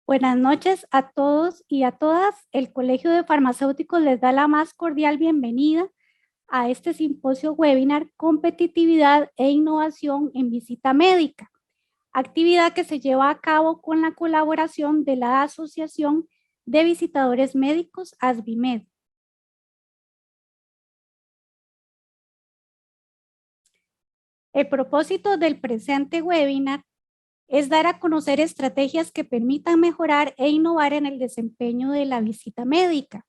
Buenas noches a todos y a todas. El Colegio de Farmacéuticos les da la más cordial bienvenida a este simposio webinar Competitividad e Innovación en Visita Médica, actividad que se lleva a cabo con la colaboración de la Asociación de Visitadores Médicos, ASVIMED. El propósito del presente webinar es dar a conocer estrategias que permitan mejorar e innovar en el desempeño de la visita médica.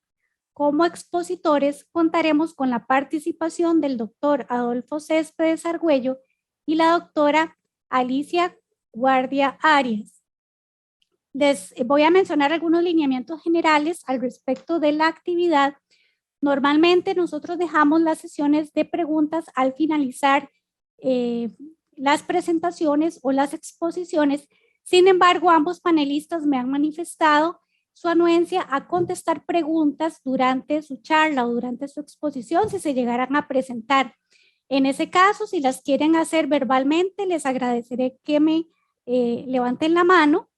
Como expositores contaremos con la participación del doctor Adolfo Céspedes Argüello y la doctora Alicia Guardia Arias. Les voy a mencionar algunos lineamientos generales al respecto de la actividad. Normalmente nosotros dejamos las sesiones de preguntas al finalizar las presentaciones o las exposiciones. Sin embargo, ambos panelistas me han manifestado su anuencia a contestar preguntas durante su charla o durante su exposición si se llegaran a presentar. En ese caso, si las quieren hacer verbalmente, les agradeceré que me levanten la mano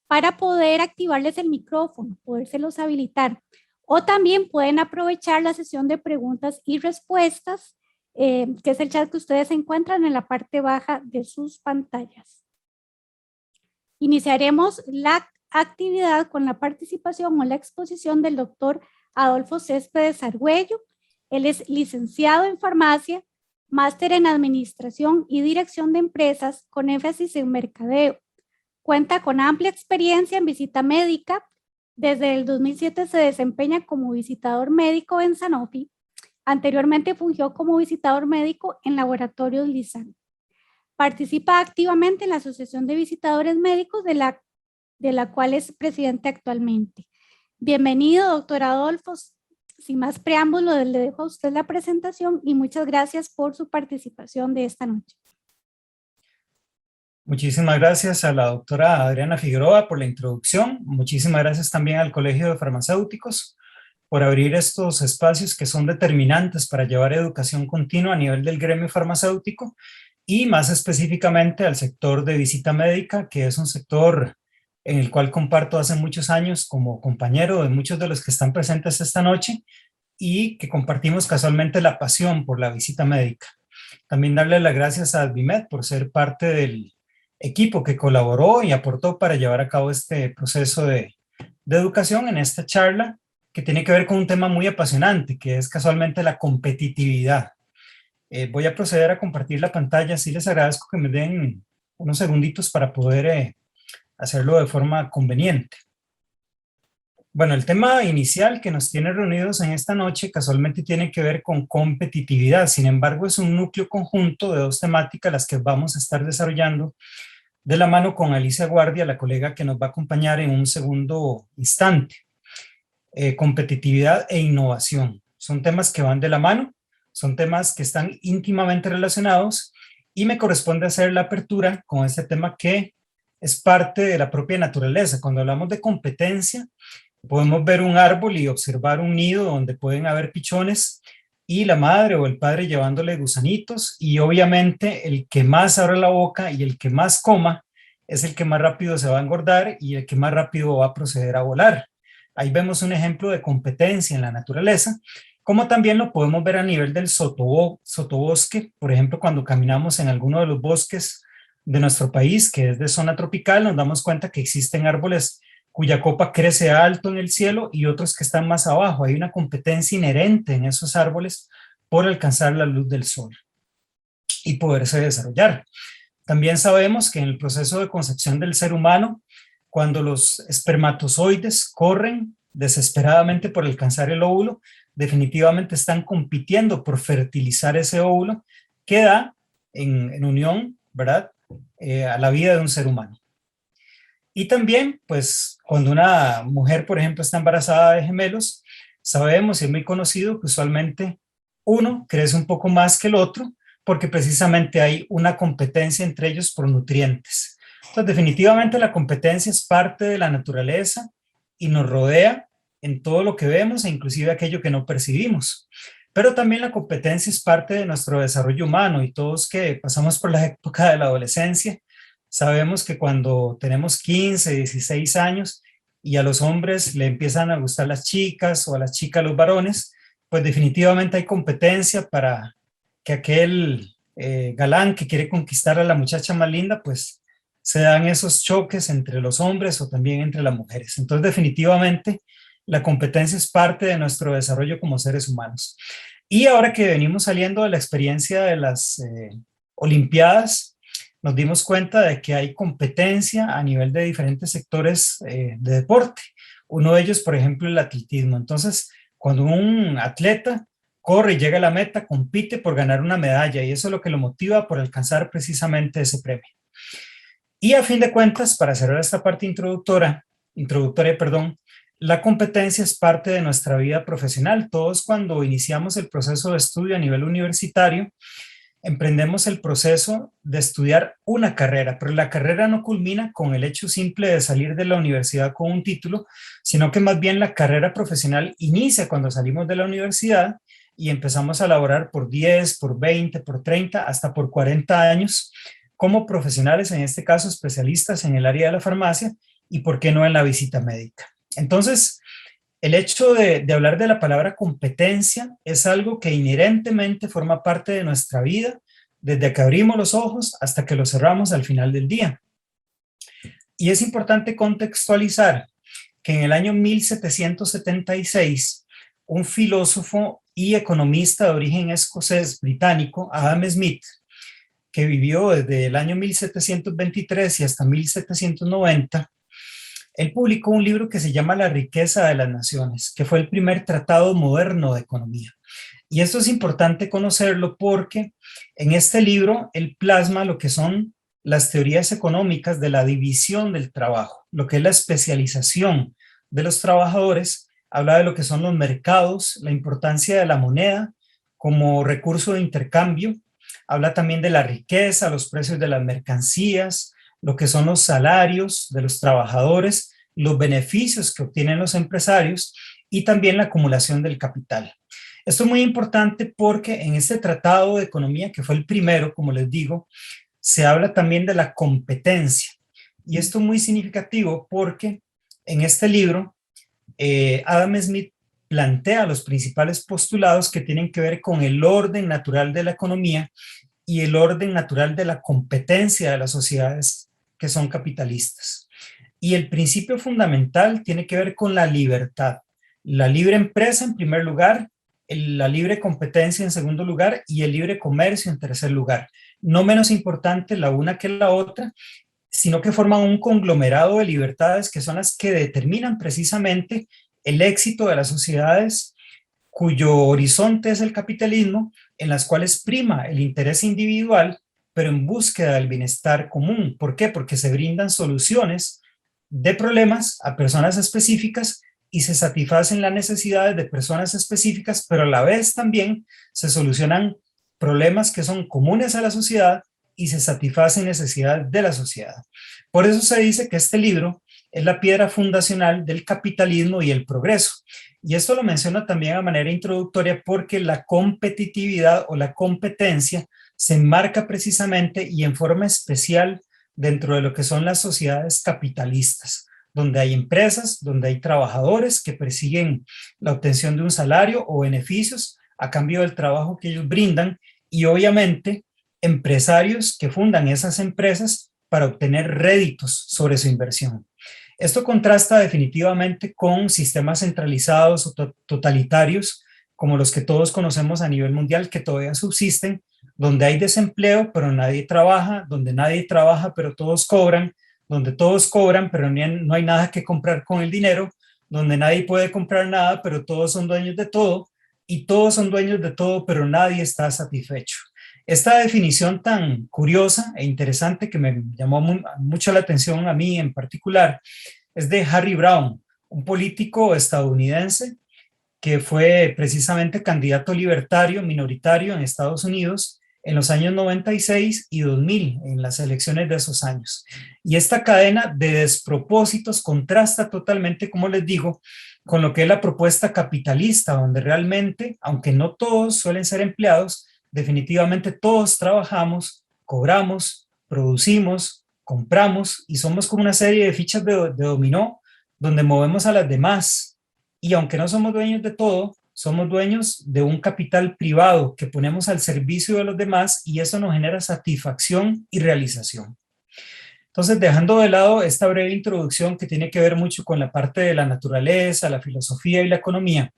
para poder activarles el micrófono, podérselos habilitar. O también pueden aprovechar la sesión de preguntas y respuestas, que es el chat que ustedes encuentran en la parte baja de sus pantallas. Iniciaremos la actividad con la participación o la exposición del doctor Adolfo Céspedes Argüello. Él es licenciado en farmacia, máster en administración y dirección de empresas con énfasis en mercadeo. Cuenta con amplia experiencia en visita médica. Desde el 2007 se desempeña como visitador médico en Sanofi. Anteriormente fungió como visitador médico en Laboratorios Lisan. Participa activamente en la Asociación de Visitadores Médicos, de la cual es presidente actualmente. Bienvenido, doctor Adolfo. Sin más preámbulo, le dejo a usted la presentación y muchas gracias por su participación de esta noche. Muchísimas gracias a la doctora Adriana Figueroa por la introducción. Muchísimas gracias también al Colegio de Farmacéuticos por abrir estos espacios que son determinantes para llevar educación continua a nivel del gremio farmacéutico y más específicamente al sector de visita médica, que es un sector en el cual comparto hace muchos años como compañero de muchos de los que están presentes esta noche y que compartimos casualmente la pasión por la visita médica. También darle las gracias a ASVIMED por ser parte del equipo que colaboró y aportó para llevar a cabo este proceso de educación en esta charla, que tiene que ver con un tema muy apasionante, que es casualmente la competitividad. Voy a proceder a compartir la pantalla, así les agradezco que me den unos segunditos para poder hacerlo de forma conveniente. Bueno, el tema inicial que nos tiene reunidos en esta noche casualmente tiene que ver con competitividad, sin embargo es un núcleo conjunto de dos temáticas las que vamos a estar desarrollando de la mano con Alicia Guardia, la colega que nos va a acompañar en un segundo instante. Competitividad e innovación. Son temas que van de la mano, son temas que están íntimamente relacionados y me corresponde hacer la apertura con este tema que es parte de la propia naturaleza. Cuando hablamos de competencia, podemos ver un árbol y observar un nido donde pueden haber pichones y la madre o el padre llevándole gusanitos, y obviamente el que más abra la boca y el que más coma es el que más rápido se va a engordar y el que más rápido va a proceder a volar. Ahí vemos un ejemplo de competencia en la naturaleza, como también lo podemos ver a nivel del sotobosque. Por ejemplo, cuando caminamos en alguno de los bosques de nuestro país, que es de zona tropical, nos damos cuenta que existen árboles cuya copa crece alto en el cielo y otros que están más abajo. Hay una competencia inherente en esos árboles por alcanzar la luz del sol y poderse desarrollar. También sabemos que en el proceso de concepción del ser humano, cuando los espermatozoides corren desesperadamente por alcanzar el óvulo, definitivamente están compitiendo por fertilizar ese óvulo que da en unión, ¿verdad?, a la vida de un ser humano. Y también, pues, cuando una mujer, por ejemplo, está embarazada de gemelos, sabemos y es muy conocido que usualmente uno crece un poco más que el otro porque precisamente hay una competencia entre ellos por nutrientes. Entonces, definitivamente la competencia es parte de la naturaleza y nos rodea en todo lo que vemos e inclusive aquello que no percibimos. Pero también la competencia es parte de nuestro desarrollo humano, y todos que pasamos por la época de la adolescencia sabemos que cuando tenemos 15, 16 años y a los hombres le empiezan a gustar las chicas o a las chicas los varones, pues definitivamente hay competencia para que aquel galán que quiere conquistar a la muchacha más linda, pues se dan esos choques entre los hombres o también entre las mujeres. Entonces definitivamente la competencia es parte de nuestro desarrollo como seres humanos. Y ahora que venimos saliendo de la experiencia de las Olimpiadas, nos dimos cuenta de que hay competencia a nivel de diferentes sectores de deporte. Uno de ellos, por ejemplo, el atletismo. Entonces, cuando un atleta corre y llega a la meta, compite por ganar una medalla y eso es lo que lo motiva por alcanzar precisamente ese premio. Y a fin de cuentas, para cerrar esta parte introductoria, perdón, la competencia es parte de nuestra vida profesional. Todos cuando iniciamos el proceso de estudio a nivel universitario, emprendemos el proceso de estudiar una carrera, pero la carrera no culmina con el hecho simple de salir de la universidad con un título, sino que más bien la carrera profesional inicia cuando salimos de la universidad y empezamos a laborar por 10, por 20, por 30, hasta por 40 años como profesionales, en este caso especialistas en el área de la farmacia y por qué no en la visita médica. Entonces, el hecho de hablar de la palabra competencia es algo que inherentemente forma parte de nuestra vida, desde que abrimos los ojos hasta que los cerramos al final del día. Y es importante contextualizar que en el año 1776, un filósofo y economista de origen escocés británico, Adam Smith, que vivió desde el año 1723 y hasta 1790, él publicó un libro que se llama La riqueza de las naciones, que fue el primer tratado moderno de economía. Y esto es importante conocerlo porque en este libro él plasma lo que son las teorías económicas de la división del trabajo, lo que es la especialización de los trabajadores, habla de lo que son los mercados, la importancia de la moneda como recurso de intercambio, habla también de la riqueza, los precios de las mercancías, lo que son los salarios de los trabajadores, los beneficios que obtienen los empresarios y también la acumulación del capital. Esto es muy importante porque en este tratado de economía, que fue el primero, como les digo, se habla también de la competencia. Y esto es muy significativo porque en este libro, Adam Smith plantea los principales postulados que tienen que ver con el orden natural de la economía y el orden natural de la competencia de las sociedades que son capitalistas. Y el principio fundamental tiene que ver con la libertad. La libre empresa en primer lugar, la libre competencia en segundo lugar y el libre comercio en tercer lugar. No menos importante la una que la otra, sino que forman un conglomerado de libertades que son las que determinan precisamente el éxito de las sociedades cuyo horizonte es el capitalismo, en las cuales prima el interés individual, pero en búsqueda del bienestar común. ¿Por qué? Porque se brindan soluciones de problemas a personas específicas y se satisfacen las necesidades de personas específicas, pero a la vez también se solucionan problemas que son comunes a la sociedad y se satisfacen necesidades de la sociedad. Por eso se dice que este libro es la piedra fundacional del capitalismo y el progreso. Y esto lo menciona también a manera introductoria porque la competitividad o la competencia se enmarca precisamente y en forma especial dentro de lo que son las sociedades capitalistas, donde hay empresas, donde hay trabajadores que persiguen la obtención de un salario o beneficios a cambio del trabajo que ellos brindan y obviamente empresarios que fundan esas empresas para obtener réditos sobre su inversión. Esto contrasta definitivamente con sistemas centralizados o totalitarios como los que todos conocemos a nivel mundial que todavía subsisten, donde hay desempleo pero nadie trabaja, donde nadie trabaja pero todos cobran, donde todos cobran pero no hay nada que comprar con el dinero, donde nadie puede comprar nada pero todos son dueños de todo y todos son dueños de todo pero nadie está satisfecho. Esta definición tan curiosa e interesante que me llamó mucho la atención a mí en particular es de Harry Browne, un político estadounidense que fue precisamente candidato libertario minoritario en Estados Unidos en los años 96 y 2000, en las elecciones de esos años. Y esta cadena de despropósitos contrasta totalmente, como les digo, con lo que es la propuesta capitalista, donde realmente, aunque no todos suelen ser empleados, definitivamente todos trabajamos, cobramos, producimos, compramos y somos como una serie de fichas de dominó donde movemos a las demás. Y aunque no somos dueños de todo, somos dueños de un capital privado que ponemos al servicio de los demás y eso nos genera satisfacción y realización. Entonces, dejando de lado esta breve introducción que tiene que ver mucho con la parte de la naturaleza, la filosofía y la economía,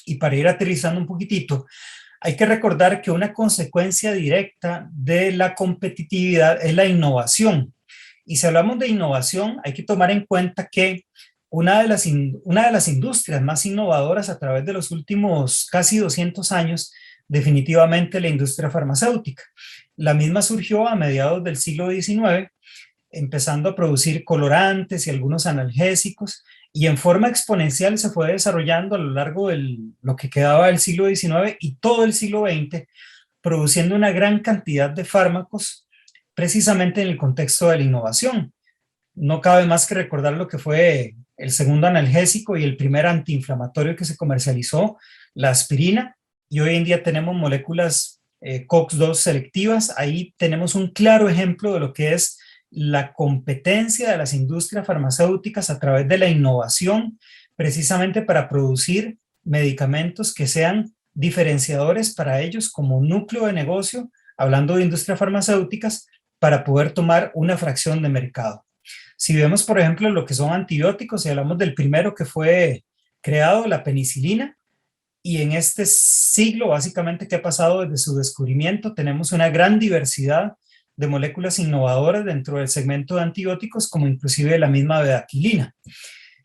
y para ir aterrizando un poquitito, hay que recordar que una consecuencia directa de la competitividad es la innovación. Y si hablamos de innovación, hay que tomar en cuenta que una de las industrias más innovadoras a través de los últimos casi 200 años, definitivamente la industria farmacéutica. La misma surgió a mediados del siglo XIX, empezando a producir colorantes y algunos analgésicos, y en forma exponencial se fue desarrollando a lo largo de lo que quedaba del siglo XIX y todo el siglo XX, produciendo una gran cantidad de fármacos precisamente en el contexto de la innovación. No cabe más que recordar lo que fue el segundo analgésico y el primer antiinflamatorio que se comercializó, la aspirina, y hoy en día tenemos moléculas COX-2 selectivas. Ahí tenemos un claro ejemplo de lo que es la competencia de las industrias farmacéuticas a través de la innovación, precisamente para producir medicamentos que sean diferenciadores para ellos como núcleo de negocio, hablando de industrias farmacéuticas, para poder tomar una fracción de mercado. Si vemos, por ejemplo, lo que son antibióticos, y hablamos del primero que fue creado, la penicilina, y en este siglo, básicamente, que ha pasado desde su descubrimiento, tenemos una gran diversidad de moléculas innovadoras dentro del segmento de antibióticos, como inclusive la misma bedaquilina.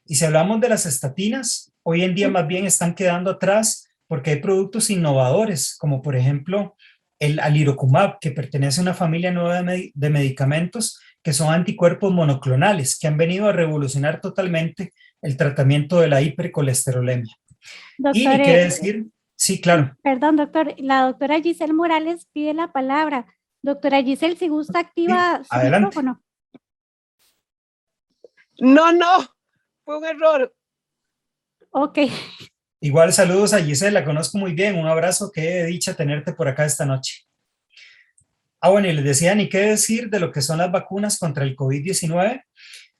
Y si hablamos de las estatinas, hoy en día más bien están quedando atrás porque hay productos innovadores, como por ejemplo el alirocumab, que pertenece a una familia nueva de medicamentos que son anticuerpos monoclonales, que han venido a revolucionar totalmente el tratamiento de la hipercolesterolemia. Y Doctor, ni qué decir, sí, claro. perdón, doctor, la doctora Giselle Morales pide la palabra. Doctora Giselle, si gusta, activa Sí, su adelante. micrófono. No, fue un error. Ok. Igual saludos a Giselle, la conozco muy bien, un abrazo, qué dicha tenerte por acá esta noche. Bueno, y les decía, ni qué decir de lo que son las vacunas contra el COVID-19.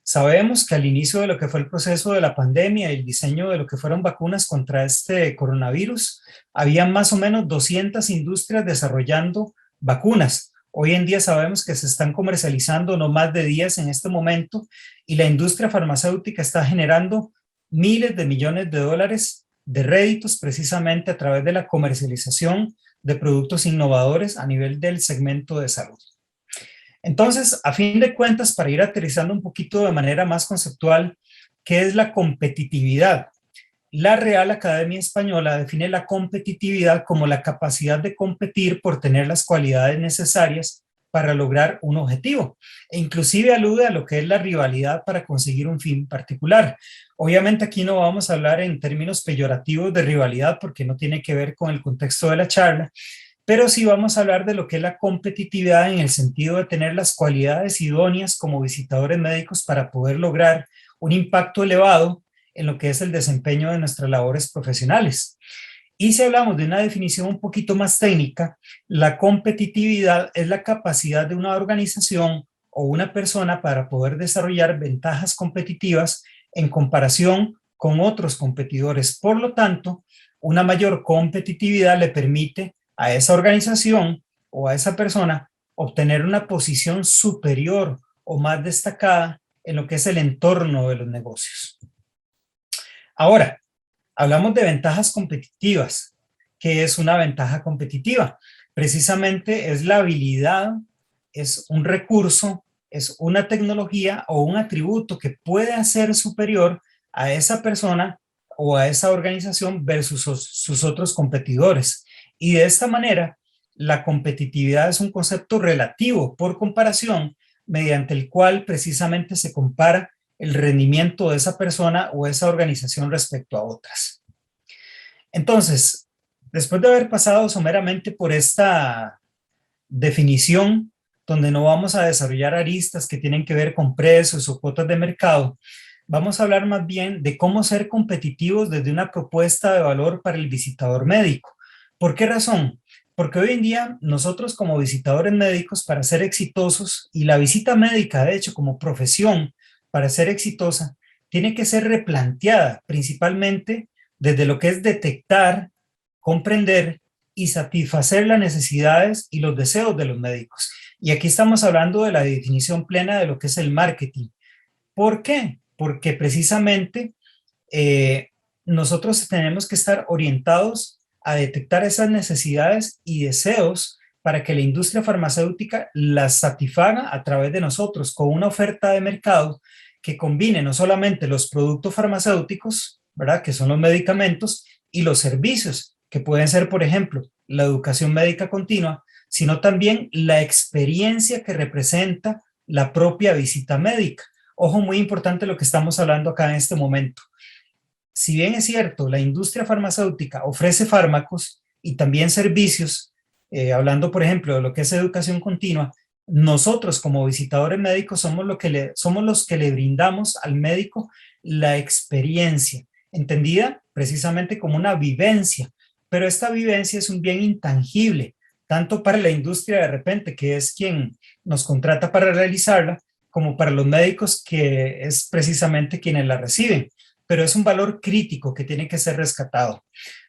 Sabemos que al inicio de lo que fue el proceso de la pandemia y el diseño de lo que fueron vacunas contra este coronavirus, había más o menos 200 industrias desarrollando vacunas. Hoy en día sabemos que se están comercializando no más de 10 en este momento y la industria farmacéutica está generando miles de millones de dólares de réditos precisamente a través de la comercialización de productos innovadores a nivel del segmento de salud. Entonces, a fin de cuentas, para ir aterrizando un poquito de manera más conceptual, ¿qué es la competitividad? La Real Academia Española define la competitividad como la capacidad de competir por tener las cualidades necesarias para lograr un objetivo, e inclusive alude a lo que es la rivalidad para conseguir un fin particular. Obviamente aquí no vamos a hablar en términos peyorativos de rivalidad porque no tiene que ver con el contexto de la charla, pero sí vamos a hablar de lo que es la competitividad en el sentido de tener las cualidades idóneas como visitadores médicos para poder lograr un impacto elevado en lo que es el desempeño de nuestras labores profesionales. Y si hablamos de una definición un poquito más técnica, la competitividad es la capacidad de una organización o una persona para poder desarrollar ventajas competitivas en comparación con otros competidores. Por lo tanto, una mayor competitividad le permite a esa organización o a esa persona obtener una posición superior o más destacada en lo que es el entorno de los negocios. Ahora, hablamos de ventajas competitivas. ¿Qué es una ventaja competitiva? Precisamente es la habilidad, es un recurso, es una tecnología o un atributo que puede hacer superior a esa persona o a esa organización versus sus otros competidores. Y de esta manera, la competitividad es un concepto relativo por comparación, mediante el cual precisamente se compara el rendimiento de esa persona o esa organización respecto a otras. Entonces, después de haber pasado someramente por esta definición, donde no vamos a desarrollar aristas que tienen que ver con precios o cuotas de mercado, vamos a hablar más bien de cómo ser competitivos desde una propuesta de valor para el visitador médico. ¿Por qué razón? Porque hoy en día nosotros como visitadores médicos, para ser exitosos, y la visita médica de hecho como profesión para ser exitosa, tiene que ser replanteada principalmente desde lo que es detectar, comprender y satisfacer las necesidades y los deseos de los médicos. Y aquí estamos hablando de la definición plena de lo que es el marketing. ¿Por qué? Porque precisamente nosotros tenemos que estar orientados a detectar esas necesidades y deseos para que la industria farmacéutica las satisfaga a través de nosotros con una oferta de mercado que combine no solamente los productos farmacéuticos, ¿verdad?, que son los medicamentos, y los servicios, que pueden ser, por ejemplo, la educación médica continua, sino también la experiencia que representa la propia visita médica. Ojo, muy importante lo que estamos hablando acá en este momento. Si bien es cierto, la industria farmacéutica ofrece fármacos y también servicios, hablando, por ejemplo, de lo que es educación continua, nosotros como visitadores médicos somos los que le brindamos al médico la experiencia, entendida precisamente como una vivencia, pero esta vivencia es un bien intangible, tanto para la industria de repente, que es quien nos contrata para realizarla, como para los médicos, que es precisamente quienes la reciben, pero es un valor crítico que tiene que ser rescatado.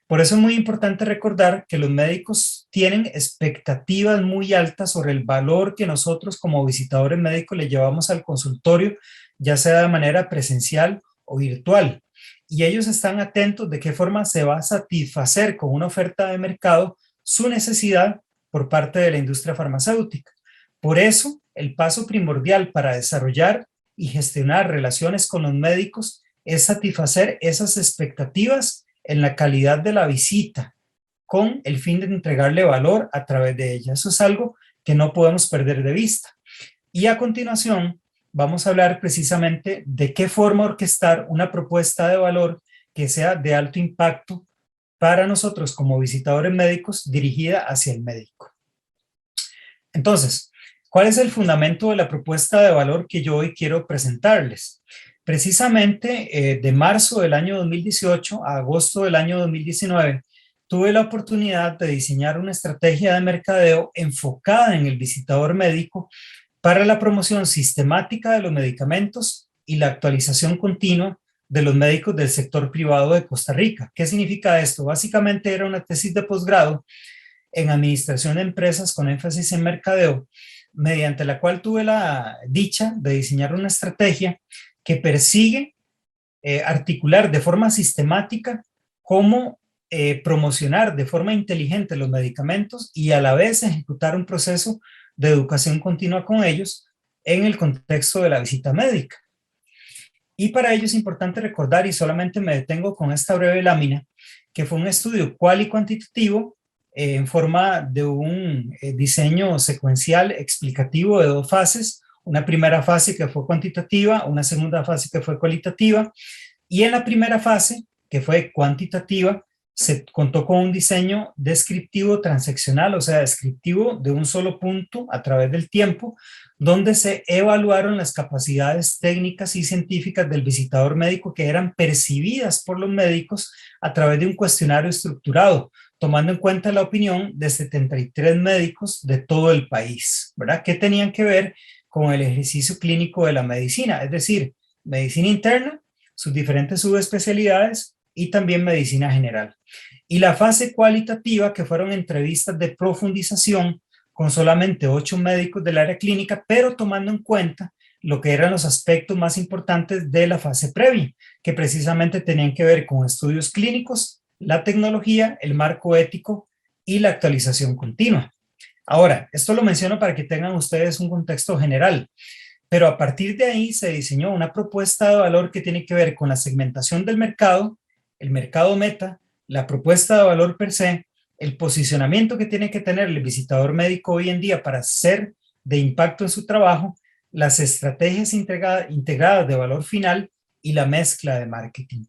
Por eso es muy importante recordar que los médicos tienen expectativas muy altas sobre el valor que nosotros como visitadores médicos le llevamos al consultorio, ya sea de manera presencial o virtual. Y ellos están atentos de qué forma se va a satisfacer con una oferta de mercado su necesidad por parte de la industria farmacéutica. Por eso, el paso primordial para desarrollar y gestionar relaciones con los médicos es satisfacer esas expectativas en la calidad de la visita, con el fin de entregarle valor a través de ella. Eso es algo que no podemos perder de vista. Y a continuación, vamos a hablar precisamente de qué forma orquestar una propuesta de valor que sea de alto impacto para nosotros como visitadores médicos, dirigida hacia el médico. Entonces, ¿cuál es el fundamento de la propuesta de valor que yo hoy quiero presentarles? Precisamente de marzo del año 2018 a agosto del año 2019, tuve la oportunidad de diseñar una estrategia de mercadeo enfocada en el visitador médico para la promoción sistemática de los medicamentos y la actualización continua de los médicos del sector privado de Costa Rica. ¿Qué significa esto? Básicamente era una tesis de posgrado en administración de empresas con énfasis en mercadeo, mediante la cual tuve la dicha de diseñar una estrategia que persigue articular de forma sistemática cómo promocionar de forma inteligente los medicamentos y a la vez ejecutar un proceso de educación continua con ellos en el contexto de la visita médica. Y para ello es importante recordar, y solamente me detengo con esta breve lámina, que fue un estudio cual y cuantitativo en forma de un diseño secuencial explicativo de 2 fases, una primera fase que fue cuantitativa, una segunda fase que fue cualitativa, y en la primera fase, que fue cuantitativa, se contó con un diseño descriptivo transeccional, o sea, descriptivo de un solo punto a través del tiempo, donde se evaluaron las capacidades técnicas y científicas del visitador médico que eran percibidas por los médicos a través de un cuestionario estructurado, tomando en cuenta la opinión de 73 médicos de todo el país, ¿verdad? Que tenían que ver con el ejercicio clínico de la medicina, es decir, medicina interna, sus diferentes subespecialidades y también medicina general. Y la fase cualitativa, que fueron entrevistas de profundización con solamente 8 médicos del área clínica, pero tomando en cuenta lo que eran los aspectos más importantes de la fase previa, que precisamente tenían que ver con estudios clínicos, la tecnología, el marco ético y la actualización continua. Ahora, esto lo menciono para que tengan ustedes un contexto general, pero a partir de ahí se diseñó una propuesta de valor que tiene que ver con la segmentación del mercado, el mercado meta, la propuesta de valor per se, el posicionamiento que tiene que tener el visitador médico hoy en día para ser de impacto en su trabajo, las estrategias integradas de valor final y la mezcla de marketing.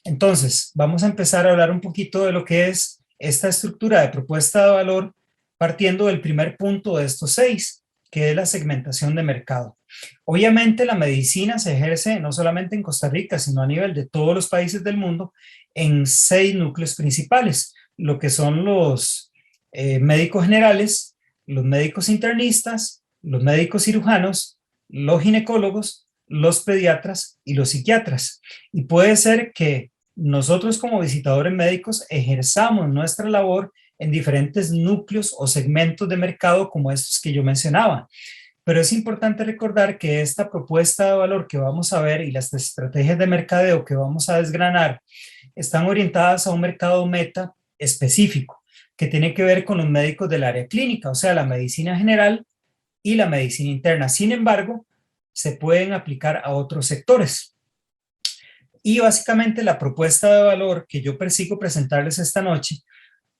Entonces, vamos a empezar a hablar un poquito de lo que es esta estructura de propuesta de valor, partiendo del primer punto de estos 6, que es la segmentación de mercado. Obviamente la medicina se ejerce no solamente en Costa Rica, sino a nivel de todos los países del mundo en 6 núcleos principales, lo que son los médicos generales, los médicos internistas, los médicos cirujanos, los ginecólogos, los pediatras y los psiquiatras. Y puede ser que nosotros como visitadores médicos ejerzamos nuestra labor en diferentes núcleos o segmentos de mercado como estos que yo mencionaba. Pero es importante recordar que esta propuesta de valor que vamos a ver y las estrategias de mercadeo que vamos a desgranar están orientadas a un mercado meta específico que tiene que ver con los médicos del área clínica, o sea, la medicina general y la medicina interna. Sin embargo, se pueden aplicar a otros sectores. Y básicamente la propuesta de valor que yo persigo presentarles esta noche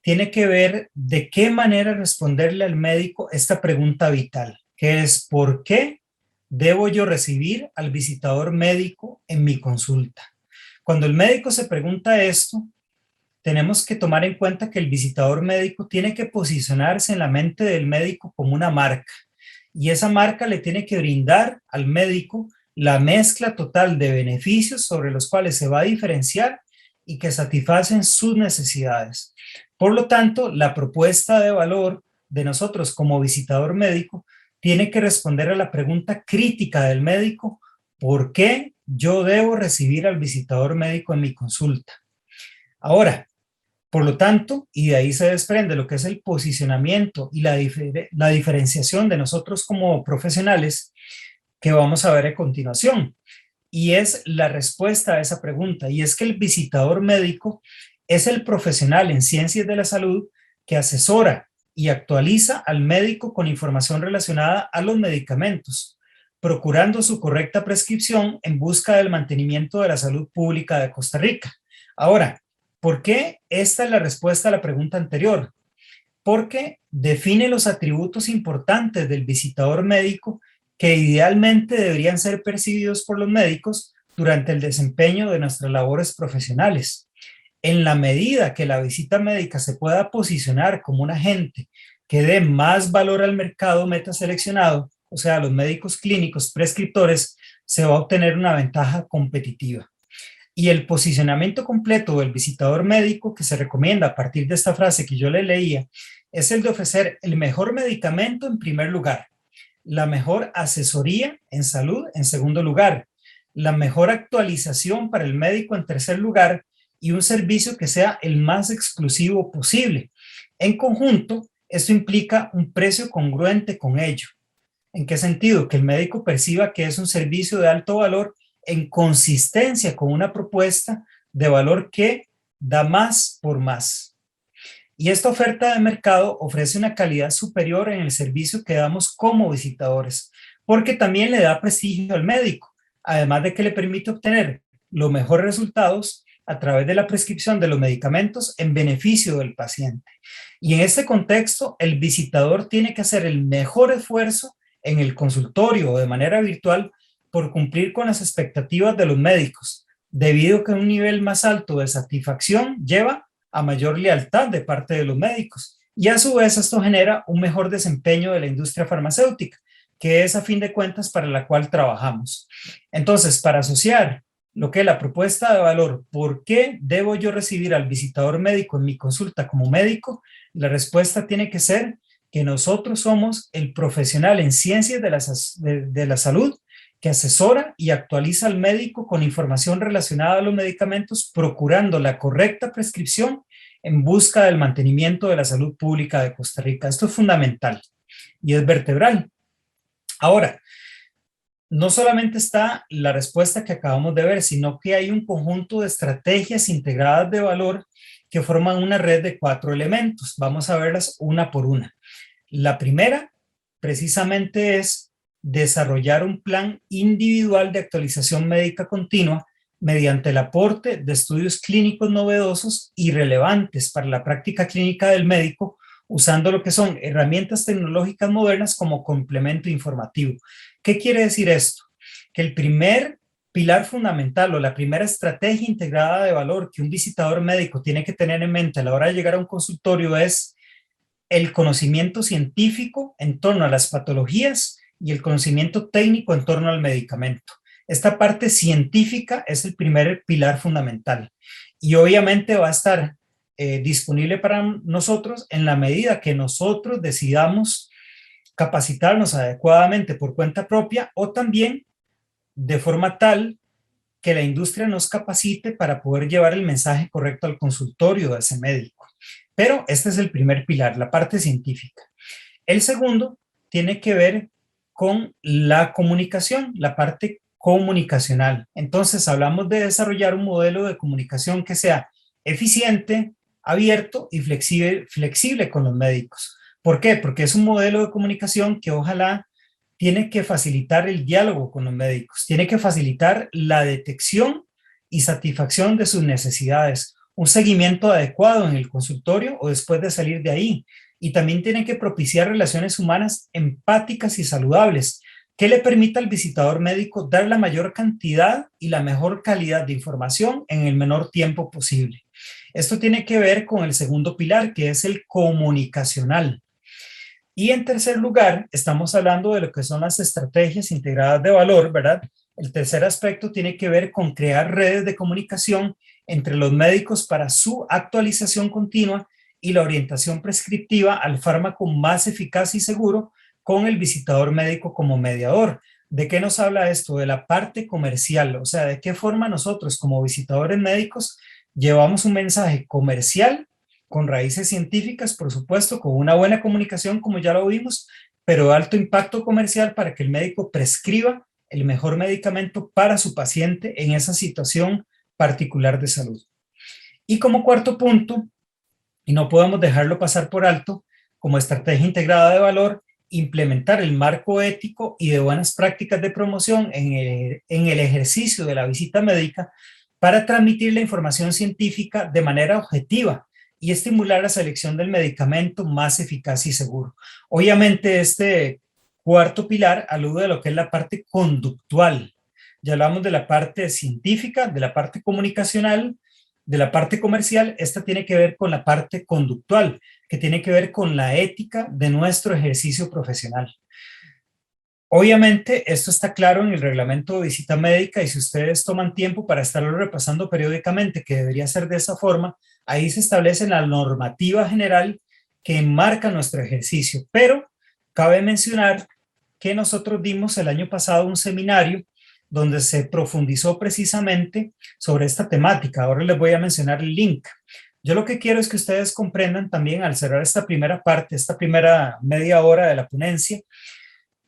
tiene que ver de qué manera responderle al médico esta pregunta vital, que es ¿por qué debo yo recibir al visitador médico en mi consulta? Cuando el médico se pregunta esto, tenemos que tomar en cuenta que el visitador médico tiene que posicionarse en la mente del médico como una marca, y esa marca le tiene que brindar al médico la mezcla total de beneficios sobre los cuales se va a diferenciar y que satisfacen sus necesidades. Por lo tanto, la propuesta de valor de nosotros como visitador médico tiene que responder a la pregunta crítica del médico: ¿por qué yo debo recibir al visitador médico en mi consulta? Ahora, por lo tanto, y de ahí se desprende lo que es el posicionamiento y la diferenciación de nosotros como profesionales que vamos a ver a continuación. Y es la respuesta a esa pregunta, y es que el visitador médico es el profesional en ciencias de la salud que asesora y actualiza al médico con información relacionada a los medicamentos, procurando su correcta prescripción en busca del mantenimiento de la salud pública de Costa Rica. Ahora, ¿por qué esta es la respuesta a la pregunta anterior? Porque define los atributos importantes del visitador médico que idealmente deberían ser percibidos por los médicos durante el desempeño de nuestras labores profesionales. En la medida que la visita médica se pueda posicionar como un agente que dé más valor al mercado meta seleccionado, o sea, los médicos clínicos prescriptores, se va a obtener una ventaja competitiva. Y el posicionamiento completo del visitador médico que se recomienda a partir de esta frase que yo le leía es el de ofrecer el mejor medicamento en primer lugar, la mejor asesoría en salud en segundo lugar, la mejor actualización para el médico en tercer lugar y un servicio que sea el más exclusivo posible. En conjunto, esto implica un precio congruente con ello. ¿En qué sentido? Que el médico perciba que es un servicio de alto valor en consistencia con una propuesta de valor que da más por más. Y esta oferta de mercado ofrece una calidad superior en el servicio que damos como visitadores, porque también le da prestigio al médico, además de que le permite obtener los mejores resultados a través de la prescripción de los medicamentos en beneficio del paciente. Y en este contexto, el visitador tiene que hacer el mejor esfuerzo en el consultorio o de manera virtual por cumplir con las expectativas de los médicos, debido a que un nivel más alto de satisfacción lleva a mayor lealtad de parte de los médicos, y a su vez esto genera un mejor desempeño de la industria farmacéutica, que es a fin de cuentas para la cual trabajamos. Entonces, para asociar lo que es la propuesta de valor, ¿por qué debo yo recibir al visitador médico en mi consulta como médico? La respuesta tiene que ser que nosotros somos el profesional en ciencias de la salud que asesora y actualiza al médico con información relacionada a los medicamentos, procurando la correcta prescripción en busca del mantenimiento de la salud pública de Costa Rica. Esto es fundamental y es vertebral. Ahora, no solamente está la respuesta que acabamos de ver, sino que hay un conjunto de estrategias integradas de valor que forman una red de 4 elementos. Vamos a verlas una por una. La primera, precisamente, es desarrollar un plan individual de actualización médica continua mediante el aporte de estudios clínicos novedosos y relevantes para la práctica clínica del médico, usando lo que son herramientas tecnológicas modernas como complemento informativo. ¿Qué quiere decir esto? Que el primer pilar fundamental o la primera estrategia integrada de valor que un visitador médico tiene que tener en mente a la hora de llegar a un consultorio es el conocimiento científico en torno a las patologías y el conocimiento técnico en torno al medicamento. Esta parte científica es el primer pilar fundamental y obviamente va a estar disponible para nosotros en la medida que nosotros decidamos capacitarnos adecuadamente por cuenta propia o también de forma tal que la industria nos capacite para poder llevar el mensaje correcto al consultorio de ese médico. Pero este es el primer pilar, la parte científica. El segundo tiene que ver con la comunicación, la parte comunicacional. Entonces hablamos de desarrollar un modelo de comunicación que sea eficiente, abierto y flexible con los médicos. ¿Por qué? Porque es un modelo de comunicación que ojalá tiene que facilitar el diálogo con los médicos, tiene que facilitar la detección y satisfacción de sus necesidades, un seguimiento adecuado en el consultorio o después de salir de ahí. Y también tiene que propiciar relaciones humanas empáticas y saludables, que le permita al visitador médico dar la mayor cantidad y la mejor calidad de información en el menor tiempo posible. Esto tiene que ver con el segundo pilar, que es el comunicacional. Y en tercer lugar, estamos hablando de lo que son las estrategias integradas de valor, ¿verdad? El tercer aspecto tiene que ver con crear redes de comunicación entre los médicos para su actualización continua y la orientación prescriptiva al fármaco más eficaz y seguro con el visitador médico como mediador. ¿De qué nos habla esto? De la parte comercial, o sea, de qué forma nosotros como visitadores médicos llevamos un mensaje comercial con raíces científicas, por supuesto, con una buena comunicación, como ya lo vimos, pero de alto impacto comercial para que el médico prescriba el mejor medicamento para su paciente en esa situación particular de salud. Y como cuarto punto, y no podemos dejarlo pasar por alto, como estrategia integrada de valor, implementar el marco ético y de buenas prácticas de promoción en el ejercicio de la visita médica para transmitir la información científica de manera objetiva y estimular la selección del medicamento más eficaz y seguro. Obviamente este cuarto pilar alude a lo que es la parte conductual. Ya hablamos de la parte científica, de la parte comunicacional, de la parte comercial. Esta tiene que ver con la parte conductual, que tiene que ver con la ética de nuestro ejercicio profesional. Obviamente, esto está claro en el reglamento de visita médica y si ustedes toman tiempo para estarlo repasando periódicamente, que debería ser de esa forma, ahí se establece la normativa general que enmarca nuestro ejercicio. Pero cabe mencionar que nosotros dimos el año pasado un seminario donde se profundizó precisamente sobre esta temática. Ahora les voy a mencionar el link. Yo lo que quiero es que ustedes comprendan también al cerrar esta primera parte, esta primera media hora de la ponencia,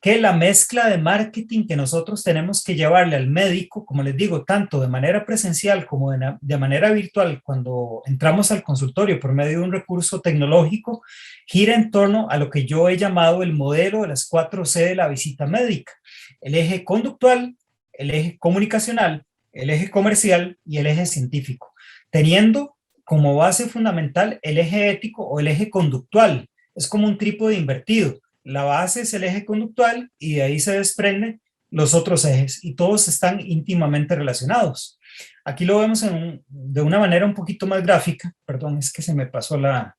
que la mezcla de marketing que nosotros tenemos que llevarle al médico, como les digo, tanto de manera presencial como de manera virtual, cuando entramos al consultorio por medio de un recurso tecnológico, gira en torno a lo que yo he llamado el modelo de las 4C de la visita médica: el eje conductual, el eje comunicacional, el eje comercial y el eje científico, teniendo como base fundamental el eje ético o el eje conductual. Es como un trípode invertido. La base es el eje conductual y de ahí se desprenden los otros ejes y todos están íntimamente relacionados. Aquí lo vemos de una manera un poquito más gráfica. Perdón, es que se me pasó la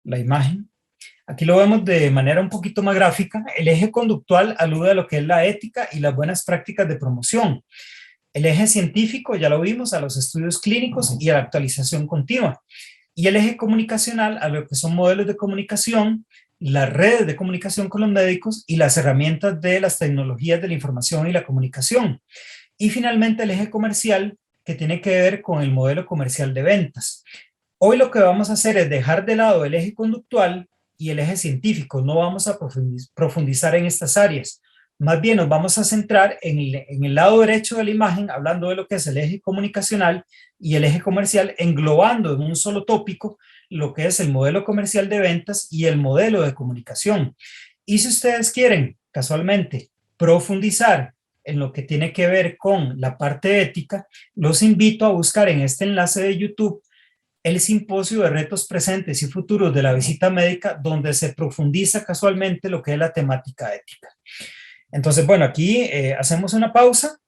imagen. Aquí lo vemos de manera un poquito más gráfica. El eje conductual alude a lo que es la ética y las buenas prácticas de promoción. El eje científico, ya lo vimos, a los estudios clínicos y a la actualización continua. Y el eje comunicacional a lo que son modelos de comunicación, las redes de comunicación con los médicos y las herramientas de las tecnologías de la información y la comunicación. Y finalmente el eje comercial, que tiene que ver con el modelo comercial de ventas. Hoy lo que vamos a hacer es dejar de lado el eje conductual y el eje científico. No vamos a profundizar en estas áreas. Más bien nos vamos a centrar en el lado derecho de la imagen, hablando de lo que es el eje comunicacional y el eje comercial, englobando en un solo tópico lo que es el modelo comercial de ventas y el modelo de comunicación. Y si ustedes quieren, casualmente, profundizar en lo que tiene que ver con la parte ética, los invito a buscar en este enlace de YouTube el simposio de retos presentes y futuros de la visita médica, donde se profundiza casualmente lo que es la temática ética. Entonces, bueno, aquí hacemos una pausa.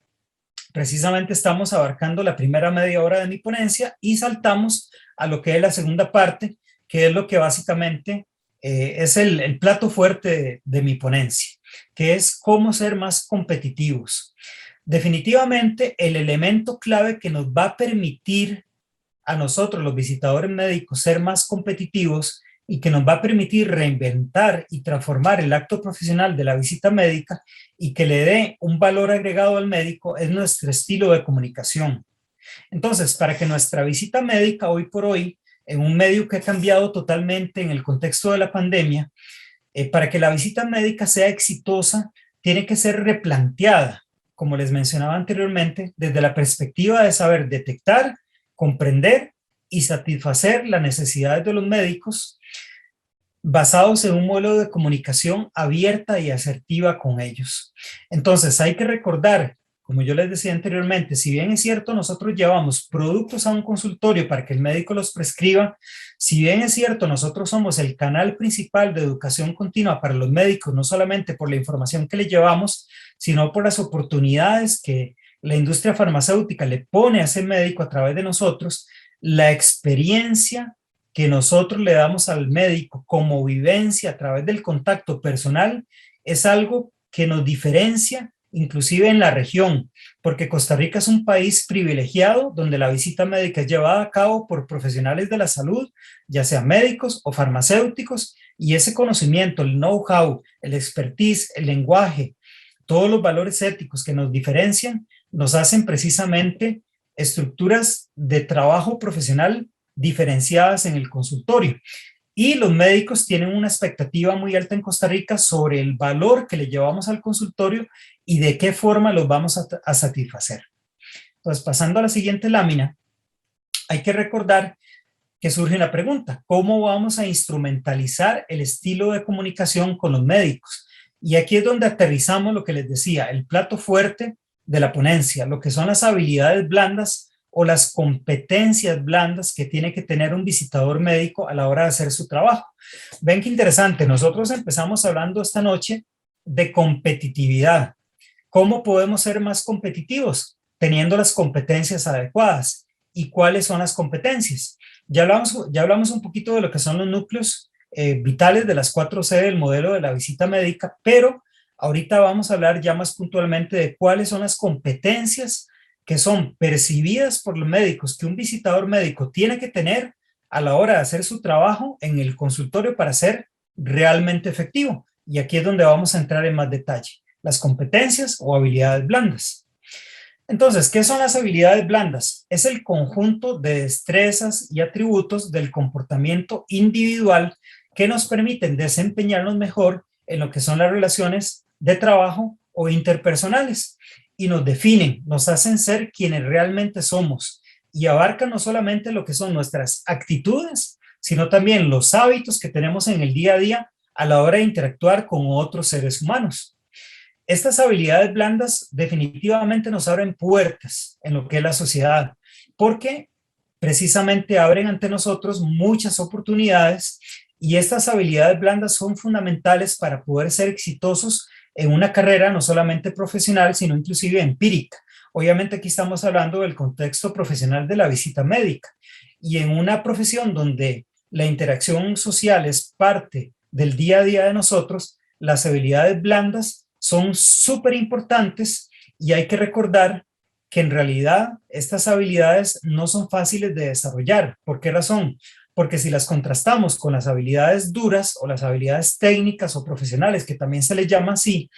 Precisamente estamos abarcando la primera media hora de mi ponencia y saltamos a lo que es la segunda parte, que es lo que básicamente es el plato fuerte de mi ponencia, que es cómo ser más competitivos. Definitivamente, el elemento clave que nos va a permitir a nosotros, los visitadores médicos, ser más competitivos y que nos va a permitir reinventar y transformar el acto profesional de la visita médica y que le dé un valor agregado al médico es nuestro estilo de comunicación. Entonces, para que nuestra visita médica hoy por hoy, en un medio que ha cambiado totalmente en el contexto de la pandemia, para que la visita médica sea exitosa, tiene que ser replanteada, como les mencionaba anteriormente, desde la perspectiva de saber detectar, comprender y satisfacer las necesidades de los médicos basados en un modelo de comunicación abierta y asertiva con ellos. Entonces, hay que recordar, como yo les decía anteriormente, si bien es cierto, nosotros llevamos productos a un consultorio para que el médico los prescriba, si bien es cierto, nosotros somos el canal principal de educación continua para los médicos, no solamente por la información que le llevamos, sino por las oportunidades que la industria farmacéutica le pone a ese médico a través de nosotros, la experiencia que nosotros le damos al médico como vivencia a través del contacto personal es algo que nos diferencia inclusive en la región, porque Costa Rica es un país privilegiado donde la visita médica es llevada a cabo por profesionales de la salud, ya sean médicos o farmacéuticos, y ese conocimiento, el know-how, el expertise, el lenguaje, todos los valores éticos que nos diferencian, nos hacen precisamente estructuras de trabajo profesional diferenciadas en el consultorio. Y los médicos tienen una expectativa muy alta en Costa Rica sobre el valor que le llevamos al consultorio y de qué forma los vamos a satisfacer. Entonces, pasando a la siguiente lámina, hay que recordar que surge una pregunta: ¿cómo vamos a instrumentalizar el estilo de comunicación con los médicos? Y aquí es donde aterrizamos lo que les decía, el plato fuerte de la ponencia, lo que son las habilidades blandas o las competencias blandas que tiene que tener un visitador médico a la hora de hacer su trabajo. Ven qué interesante, nosotros empezamos hablando esta noche de competitividad. ¿Cómo podemos ser más competitivos? Teniendo las competencias adecuadas. ¿Y cuáles son las competencias? Ya hablamos un poquito de lo que son los núcleos vitales de las 4C del modelo de la visita médica, pero ahorita vamos a hablar ya más puntualmente de cuáles son las competencias que son percibidas por los médicos que un visitador médico tiene que tener a la hora de hacer su trabajo en el consultorio para ser realmente efectivo. Y aquí es donde vamos a entrar en más detalle, las competencias o habilidades blandas. Entonces, ¿qué son las habilidades blandas? Es el conjunto de destrezas y atributos del comportamiento individual que nos permiten desempeñarnos mejor en lo que son las relaciones de trabajo o interpersonales y nos definen, nos hacen ser quienes realmente somos y abarcan no solamente lo que son nuestras actitudes, sino también los hábitos que tenemos en el día a día a la hora de interactuar con otros seres humanos. Estas habilidades blandas definitivamente nos abren puertas en lo que es la sociedad, porque precisamente abren ante nosotros muchas oportunidades y estas habilidades blandas son fundamentales para poder ser exitosos en una carrera no solamente profesional, sino inclusive empírica. Obviamente aquí estamos hablando del contexto profesional de la visita médica y en una profesión donde la interacción social es parte del día a día de nosotros, las habilidades blandas son súper importantes y hay que recordar que en realidad estas habilidades no son fáciles de desarrollar. ¿Por qué razón? Porque si las contrastamos con las habilidades duras o las habilidades técnicas o profesionales, que también se les llama así,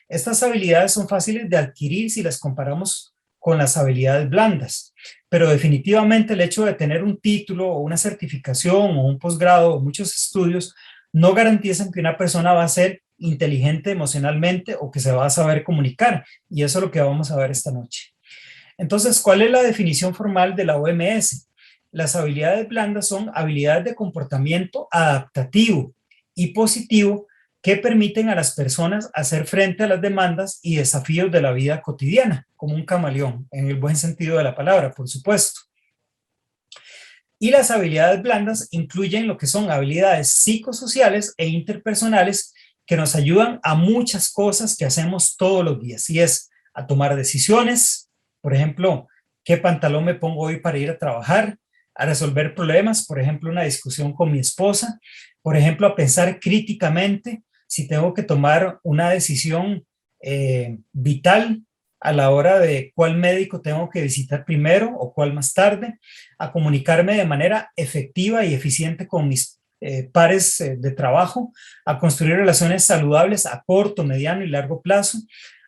estas habilidades son fáciles de adquirir si las comparamos con las habilidades blandas. Pero definitivamente el hecho de tener un título o una certificación o un posgrado o muchos estudios no garantizan que una persona va a ser inteligente emocionalmente o que se va a saber comunicar. Y eso es lo que vamos a ver esta noche. Entonces, ¿cuál es la definición formal de la OMS? Las habilidades blandas son habilidades de comportamiento adaptativo y positivo que permiten a las personas hacer frente a las demandas y desafíos de la vida cotidiana, como un camaleón, en el buen sentido de la palabra, por supuesto. Y las habilidades blandas incluyen lo que son habilidades psicosociales e interpersonales que nos ayudan a muchas cosas que hacemos todos los días, y es a tomar decisiones, por ejemplo, ¿qué pantalón me pongo hoy para ir a trabajar? A resolver problemas, por ejemplo, una discusión con mi esposa, por ejemplo, a pensar críticamente si tengo que tomar una decisión vital a la hora de cuál médico tengo que visitar primero o cuál más tarde, a comunicarme de manera efectiva y eficiente con mis pares de trabajo, a construir relaciones saludables a corto, mediano y largo plazo,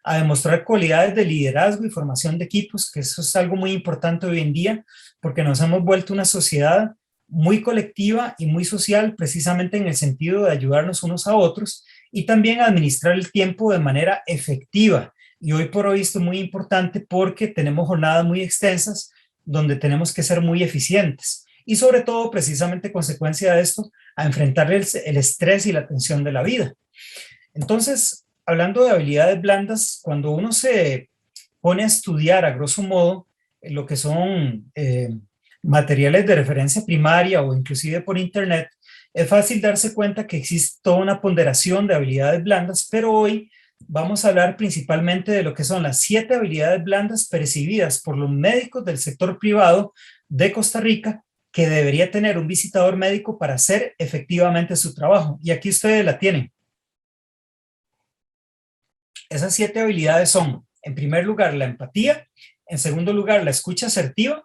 a demostrar cualidades de liderazgo y formación de equipos, que eso es algo muy importante hoy en día, porque nos hemos vuelto una sociedad muy colectiva y muy social, precisamente en el sentido de ayudarnos unos a otros, y también a administrar el tiempo de manera efectiva. Y hoy por hoy esto es muy importante porque tenemos jornadas muy extensas donde tenemos que ser muy eficientes. Y sobre todo, precisamente consecuencia de esto, a enfrentar el estrés y la tensión de la vida. Entonces, hablando de habilidades blandas, cuando uno se pone a estudiar a grosso modo lo que son materiales de referencia primaria o inclusive por internet, es fácil darse cuenta que existe toda una ponderación de habilidades blandas, pero hoy vamos a hablar principalmente de lo que son las 7 habilidades blandas percibidas por los médicos del sector privado de Costa Rica que debería tener un visitador médico para hacer efectivamente su trabajo. Y aquí ustedes la tienen. Esas 7 habilidades son, en primer lugar, la empatía, en segundo lugar, la escucha asertiva,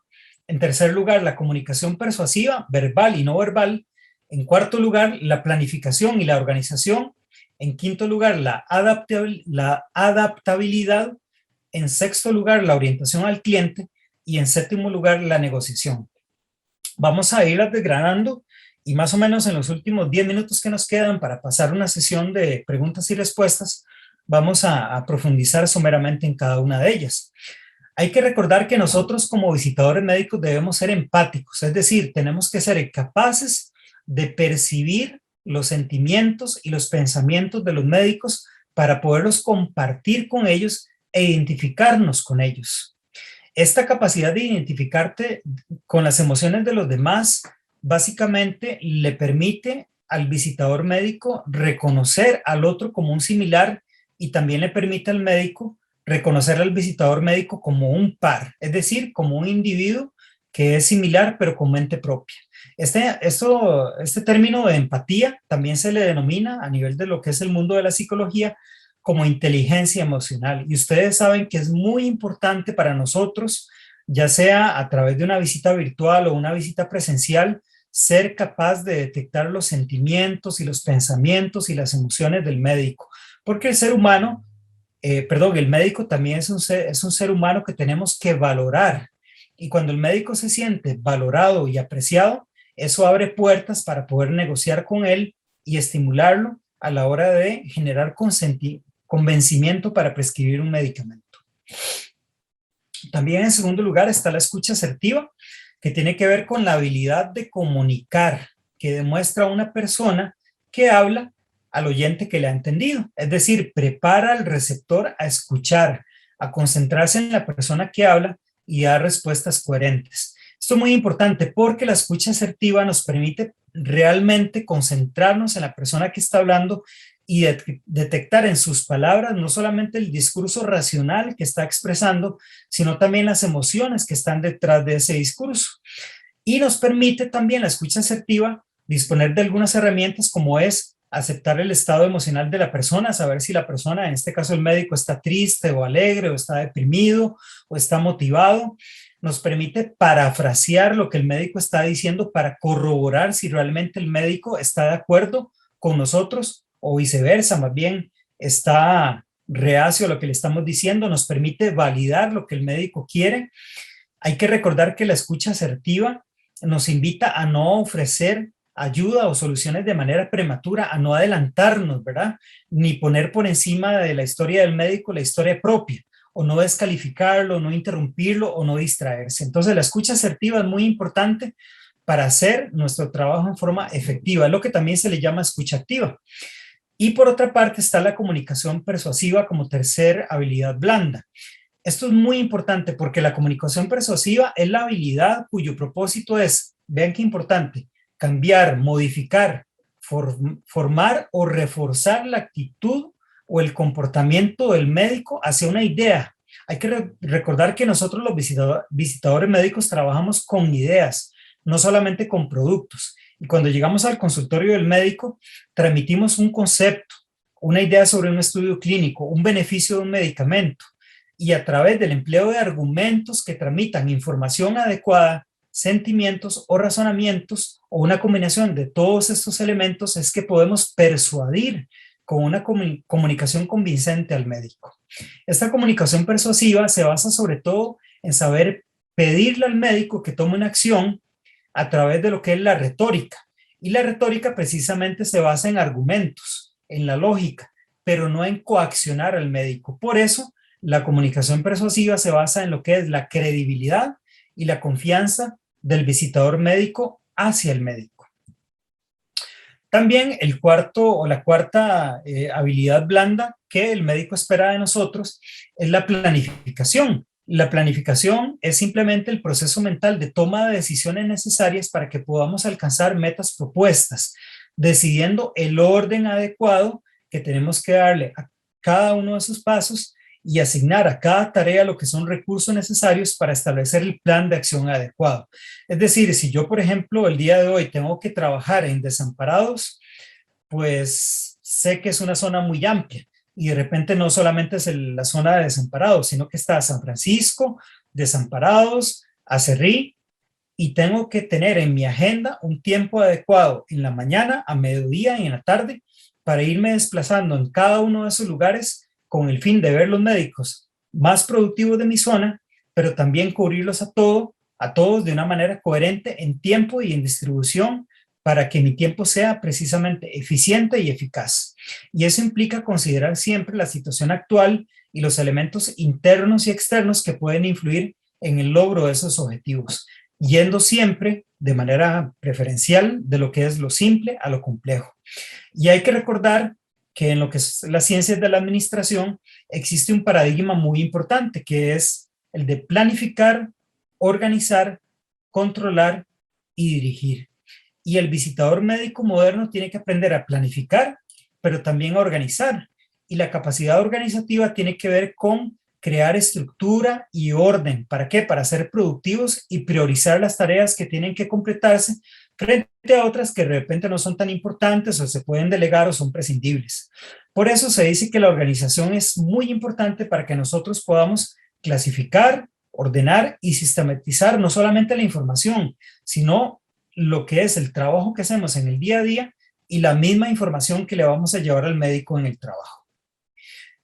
en tercer lugar, la comunicación persuasiva, verbal y no verbal, en cuarto lugar, la planificación y la organización, en quinto lugar, la adaptabilidad, en sexto lugar, la orientación al cliente y en séptimo lugar, la negociación. Vamos a irlas desgranando y más o menos en los últimos 10 minutos que nos quedan para pasar una sesión de preguntas y respuestas, vamos a profundizar someramente en cada una de ellas. Hay que recordar que nosotros como visitadores médicos debemos ser empáticos, es decir, tenemos que ser capaces de percibir los sentimientos y los pensamientos de los médicos para poderlos compartir con ellos e identificarnos con ellos. Esta capacidad de identificarte con las emociones de los demás básicamente le permite al visitador médico reconocer al otro como un similar y también le permite al médico reconocer al visitador médico como un par, es decir, como un individuo que es similar pero con mente propia. Este término de empatía también se le denomina a nivel de lo que es el mundo de la psicología como inteligencia emocional. Y ustedes saben que es muy importante para nosotros, ya sea a través de una visita virtual o una visita presencial, ser capaz de detectar los sentimientos y los pensamientos y las emociones del médico. Porque el ser humano, el médico también es un ser humano que tenemos que valorar. Y cuando el médico se siente valorado y apreciado, eso abre puertas para poder negociar con él y estimularlo a la hora de generar convencimiento para prescribir un medicamento. También en segundo lugar está la escucha asertiva, que tiene que ver con la habilidad de comunicar, que demuestra una persona que habla al oyente que le ha entendido. Es decir, prepara al receptor a escuchar, a concentrarse en la persona que habla y dar respuestas coherentes. Esto es muy importante porque la escucha asertiva nos permite realmente concentrarnos en la persona que está hablando y detectar en sus palabras no solamente el discurso racional que está expresando, sino también las emociones que están detrás de ese discurso. Y nos permite también la escucha asertiva disponer de algunas herramientas como es aceptar el estado emocional de la persona, saber si la persona, en este caso el médico, está triste o alegre o está deprimido o está motivado. Nos permite parafrasear lo que el médico está diciendo para corroborar si realmente el médico está de acuerdo con nosotros o viceversa, más bien está reacio a lo que le estamos diciendo. Nos permite validar lo que el médico quiere. Hay que recordar que la escucha asertiva nos invita a no ofrecer ayuda o soluciones de manera prematura, a no adelantarnos, ¿verdad? Ni poner por encima de la historia del médico la historia propia, o no descalificarlo, no interrumpirlo o no distraerse. Entonces la escucha asertiva es muy importante para hacer nuestro trabajo en forma efectiva, lo que también se le llama escucha activa. Y por otra parte está la comunicación persuasiva como tercer habilidad blanda. Esto es muy importante porque la comunicación persuasiva es la habilidad cuyo propósito es, vean qué importante, cambiar, modificar, formar o reforzar la actitud o el comportamiento del médico hacia una idea. Hay que recordar que nosotros los visitadores médicos trabajamos con ideas, no solamente con productos. Y cuando llegamos al consultorio del médico, transmitimos un concepto, una idea sobre un estudio clínico, un beneficio de un medicamento. Y a través del empleo de argumentos que transmitan información adecuada, sentimientos o razonamientos, o una combinación de todos estos elementos, es que podemos persuadir con una comunicación convincente al médico. Esta comunicación persuasiva se basa sobre todo en saber pedirle al médico que tome una acción a través de lo que es la retórica. Y la retórica precisamente se basa en argumentos, en la lógica, pero no en coaccionar al médico. Por eso, la comunicación persuasiva se basa en lo que es la credibilidad y la confianza del visitador médico hacia el médico. También el cuarto o la cuarta habilidad blanda que el médico espera de nosotros es la planificación. La planificación es simplemente el proceso mental de toma de decisiones necesarias para que podamos alcanzar metas propuestas, decidiendo el orden adecuado que tenemos que darle a cada uno de esos pasos y asignar a cada tarea lo que son recursos necesarios para establecer el plan de acción adecuado. Es decir, si yo, por ejemplo, el día de hoy tengo que trabajar en Desamparados, pues sé que es una zona muy amplia y de repente no solamente es la zona de Desamparados, sino que está San Francisco, Desamparados, Acerrí, y tengo que tener en mi agenda un tiempo adecuado en la mañana, a mediodía y en la tarde para irme desplazando en cada uno de esos lugares con el fin de ver los médicos más productivos de mi zona, pero también cubrirlos a todos de una manera coherente en tiempo y en distribución para que mi tiempo sea precisamente eficiente y eficaz. Y eso implica considerar siempre la situación actual y los elementos internos y externos que pueden influir en el logro de esos objetivos, yendo siempre de manera preferencial de lo que es lo simple a lo complejo. Y hay que recordar que en lo que es las ciencias de la administración existe un paradigma muy importante, que es el de planificar, organizar, controlar y dirigir. Y el visitador médico moderno tiene que aprender a planificar, pero también a organizar. Y la capacidad organizativa tiene que ver con crear estructura y orden. ¿Para qué? Para ser productivos y priorizar las tareas que tienen que completarse frente a otras que de repente no son tan importantes o se pueden delegar o son prescindibles. Por eso se dice que la organización es muy importante para que nosotros podamos clasificar, ordenar y sistematizar no solamente la información, sino lo que es el trabajo que hacemos en el día a día y la misma información que le vamos a llevar al médico en el trabajo.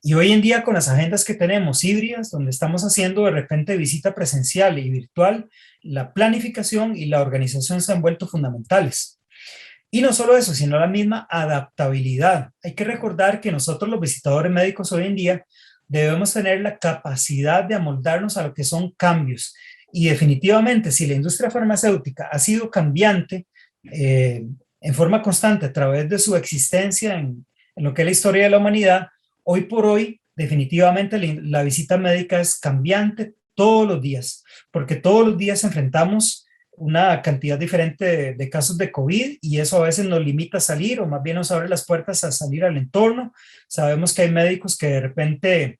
Y hoy en día con las agendas que tenemos híbridas, donde estamos haciendo de repente visita presencial y virtual, la planificación y la organización se han vuelto fundamentales. Y no solo eso, sino la misma adaptabilidad. Hay que recordar que nosotros los visitadores médicos hoy en día debemos tener la capacidad de amoldarnos a lo que son cambios. Y definitivamente, si la industria farmacéutica ha sido cambiante en forma constante a través de su existencia en lo que es la historia de la humanidad, hoy por hoy, definitivamente la visita médica es cambiante todos los días, porque todos los días enfrentamos una cantidad diferente de casos de COVID y eso a veces nos limita a salir o más bien nos abre las puertas a salir al entorno. Sabemos que hay médicos que de repente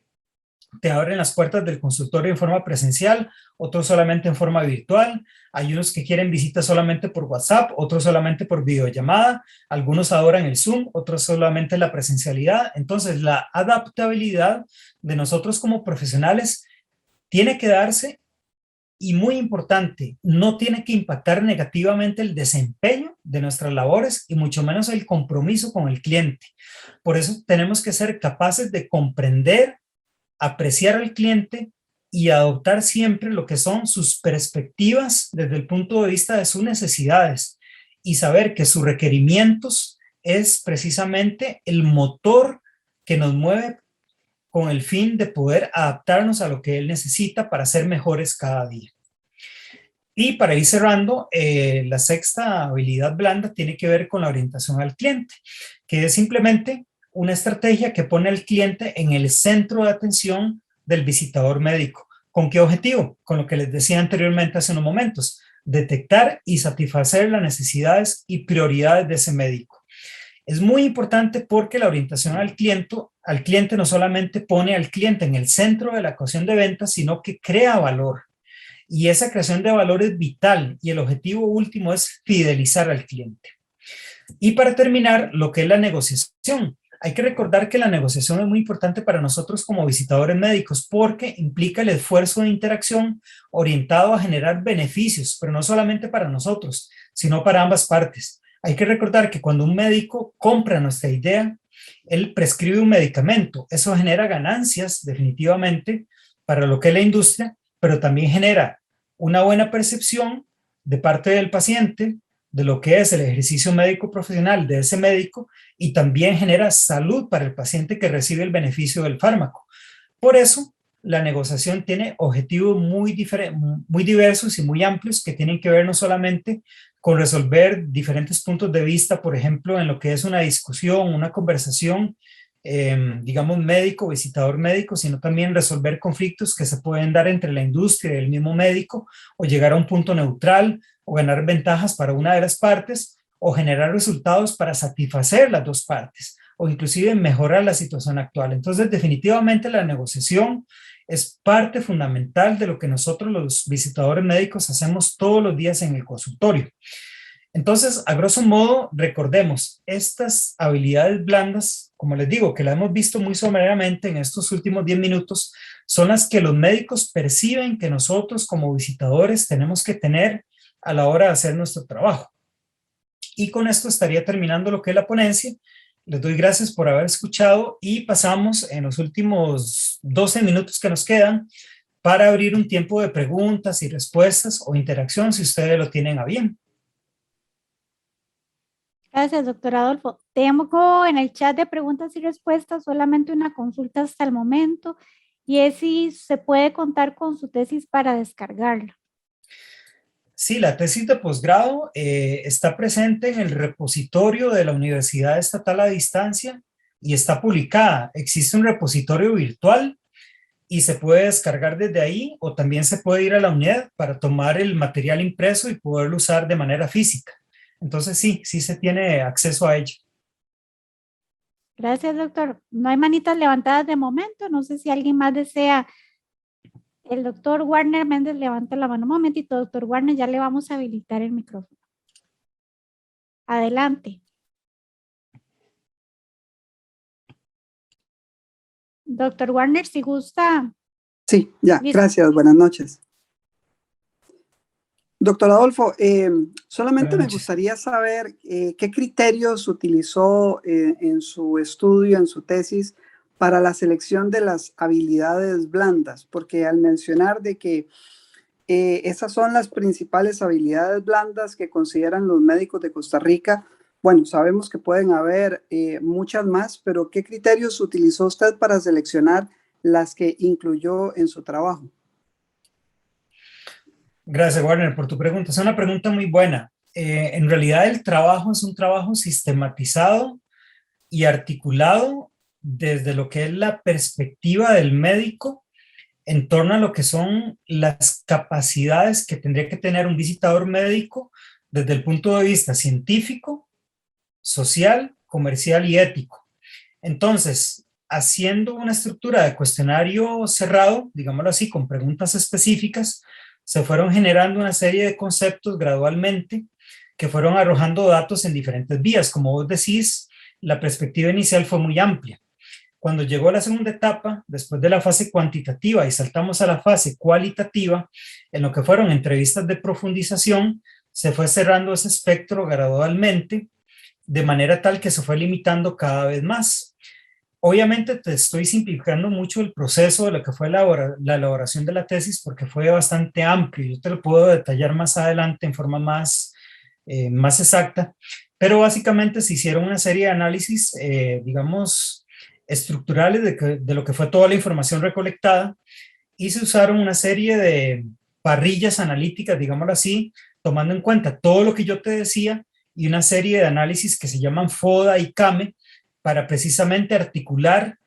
te abren las puertas del consultorio en forma presencial, otros solamente en forma virtual. Hay unos que quieren visitas solamente por WhatsApp, otros solamente por videollamada, algunos adoran el Zoom, otros solamente la presencialidad. Entonces, la adaptabilidad de nosotros como profesionales tiene que darse y muy importante, no tiene que impactar negativamente el desempeño de nuestras labores y mucho menos el compromiso con el cliente. Por eso tenemos que ser capaces de comprender, apreciar al cliente y adoptar siempre lo que son sus perspectivas desde el punto de vista de sus necesidades y saber que sus requerimientos es precisamente el motor que nos mueve con el fin de poder adaptarnos a lo que él necesita para ser mejores cada día. Y para ir cerrando, la sexta habilidad blanda tiene que ver con la orientación al cliente, que es simplemente una estrategia que pone al cliente en el centro de atención del visitador médico. ¿Con qué objetivo? Con lo que les decía anteriormente hace unos momentos, detectar y satisfacer las necesidades y prioridades de ese médico. Es muy importante porque la orientación al cliente no solamente pone al cliente en el centro de la ecuación de ventas, sino que crea valor. Y esa creación de valor es vital y el objetivo último es fidelizar al cliente. Y para terminar, lo que es la negociación. Hay que recordar que la negociación es muy importante para nosotros como visitadores médicos porque implica el esfuerzo de interacción orientado a generar beneficios, pero no solamente para nosotros, sino para ambas partes. Hay que recordar que cuando un médico compra nuestra idea, él prescribe un medicamento. Eso genera ganancias definitivamente para lo que es la industria, pero también genera una buena percepción de parte del paciente de lo que es el ejercicio médico profesional de ese médico y también genera salud para el paciente que recibe el beneficio del fármaco. Por eso, la negociación tiene objetivos muy diversos y muy amplios que tienen que ver no solamente con resolver diferentes puntos de vista, por ejemplo, en lo que es una discusión, una conversación, digamos, médico, visitador médico, sino también resolver conflictos que se pueden dar entre la industria y el mismo médico, o llegar a un punto neutral, o ganar ventajas para una de las partes, o generar resultados para satisfacer las dos partes, o inclusive mejorar la situación actual. Entonces, definitivamente la negociación es parte fundamental de lo que nosotros los visitadores médicos hacemos todos los días en el consultorio. Entonces, a grosso modo, recordemos, estas habilidades blandas, como les digo, que la hemos visto muy someramente en estos últimos 10 minutos, son las que los médicos perciben que nosotros como visitadores tenemos que tener a la hora de hacer nuestro trabajo. Y con esto estaría terminando lo que es la ponencia. Les doy gracias por haber escuchado y pasamos en los últimos 12 minutos que nos quedan para abrir un tiempo de preguntas y respuestas o interacción si ustedes lo tienen a bien. Gracias, doctor Adolfo. Tengo en el chat de preguntas y respuestas solamente una consulta hasta el momento y es si se puede contar con su tesis para descargarla. Sí, la tesis de posgrado está presente en el repositorio de la Universidad Estatal a Distancia y está publicada. Existe un repositorio virtual y se puede descargar desde ahí, o también se puede ir a la UNED para tomar el material impreso y poderlo usar de manera física. Entonces sí se tiene acceso a ello. Gracias, doctor. No hay manitas levantadas de momento. No sé si alguien más desea. El doctor Warner Méndez levanta la mano. Un momentito, doctor Warner, ya le vamos a habilitar el micrófono. Adelante. Doctor Warner, si gusta. Sí, ya, gracias, buenas noches. Doctor Adolfo, solamente me gustaría saber qué criterios utilizó en su estudio, en su tesis, para la selección de las habilidades blandas, porque al mencionar de que esas son las principales habilidades blandas que consideran los médicos de Costa Rica, bueno, sabemos que pueden haber muchas más, pero ¿qué criterios utilizó usted para seleccionar las que incluyó en su trabajo? Gracias, Warner, por tu pregunta. Es una pregunta muy buena. En realidad el trabajo es un trabajo sistematizado y articulado desde lo que es la perspectiva del médico en torno a lo que son las capacidades que tendría que tener un visitador médico desde el punto de vista científico, social, comercial y ético. Entonces, haciendo una estructura de cuestionario cerrado, digámoslo así, con preguntas específicas, se fueron generando una serie de conceptos gradualmente que fueron arrojando datos en diferentes vías. Como vos decís, la perspectiva inicial fue muy amplia. Cuando llegó la segunda etapa, después de la fase cuantitativa y saltamos a la fase cualitativa, en lo que fueron entrevistas de profundización, se fue cerrando ese espectro gradualmente, de manera tal que se fue limitando cada vez más. Obviamente te estoy simplificando mucho el proceso de lo que fue la elaboración de la tesis porque fue bastante amplio. Yo te lo puedo detallar más adelante en forma más exacta, pero básicamente se hicieron una serie de análisis, digamos, estructurales de lo que fue toda la información recolectada y se usaron una serie de parrillas analíticas, digámoslo así, tomando en cuenta todo lo que yo te decía y una serie de análisis que se llaman FODA y CAME, para precisamente articular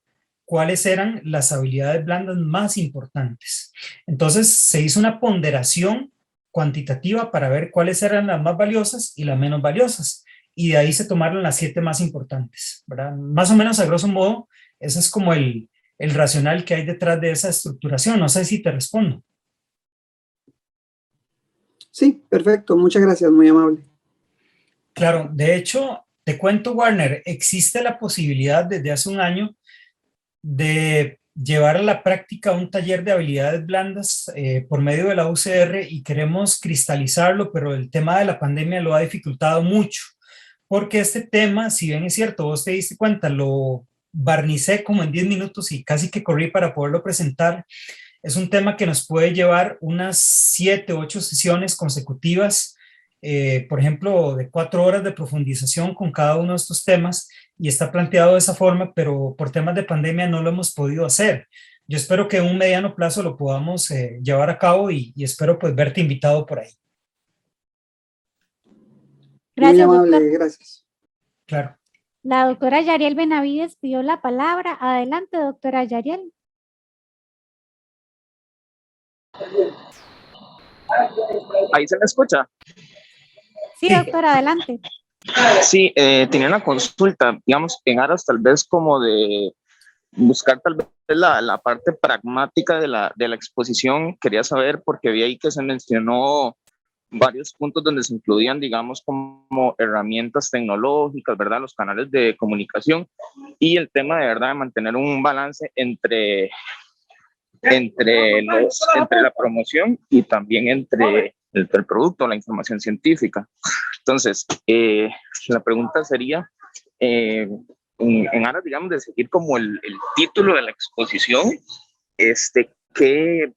cuáles eran las habilidades blandas más importantes. Entonces se hizo una ponderación cuantitativa para ver cuáles eran las más valiosas y las menos valiosas, y de ahí se tomaron las 7 más importantes, ¿verdad? Más o menos a grosso modo, ese es como el racional que hay detrás de esa estructuración. No sé si te respondo. Sí, perfecto, muchas gracias, muy amable. Claro, de hecho, Te cuento, Warner, existe la posibilidad desde hace un año de llevar a la práctica un taller de habilidades blandas por medio de la UCR y queremos cristalizarlo, pero el tema de la pandemia lo ha dificultado mucho, porque este tema, si bien es cierto, vos te diste cuenta, lo barnicé como en 10 minutos y casi que corrí para poderlo presentar. Es un tema que nos puede llevar unas 7, 8 sesiones consecutivas, por ejemplo, de 4 horas de profundización con cada uno de estos temas, y está planteado de esa forma, pero por temas de pandemia no lo hemos podido hacer. Yo espero que en un mediano plazo lo podamos llevar a cabo y espero pues verte invitado por ahí. Gracias, muy amable, doctor. gracias. Claro. La doctora Yariel Benavides pidió la palabra. Adelante, doctora Yariel. Ahí se me escucha. Sí, doctora, adelante. Sí, tenía una consulta, digamos, en aras tal vez como de buscar tal vez la parte pragmática de la exposición. Quería saber, porque vi ahí que se mencionó varios puntos donde se incluían, digamos, como herramientas tecnológicas, ¿verdad? Los canales de comunicación y el tema de verdad de mantener un balance entre la promoción y también entre el producto, la información científica. Entonces, la pregunta sería, en aras, digamos, de seguir como el título de la exposición, ¿qué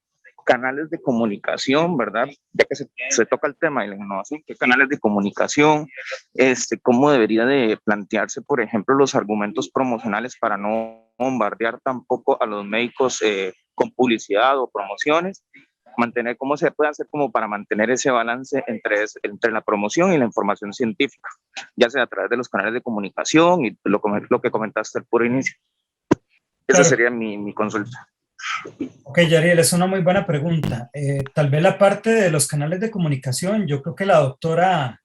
canales de comunicación, verdad? Ya que se toca el tema de la innovación, ¿qué canales de comunicación, cómo debería de plantearse, por ejemplo, los argumentos promocionales para no bombardear tampoco a los médicos con publicidad o promociones? Mantener, ¿cómo se puede hacer como para mantener ese balance entre la promoción y la información científica, ya sea a través de los canales de comunicación y lo que comentaste al puro inicio? Esa Claro. sería mi consulta. Ok, Yariel, es una muy buena pregunta. Tal vez la parte de los canales de comunicación, yo creo que la doctora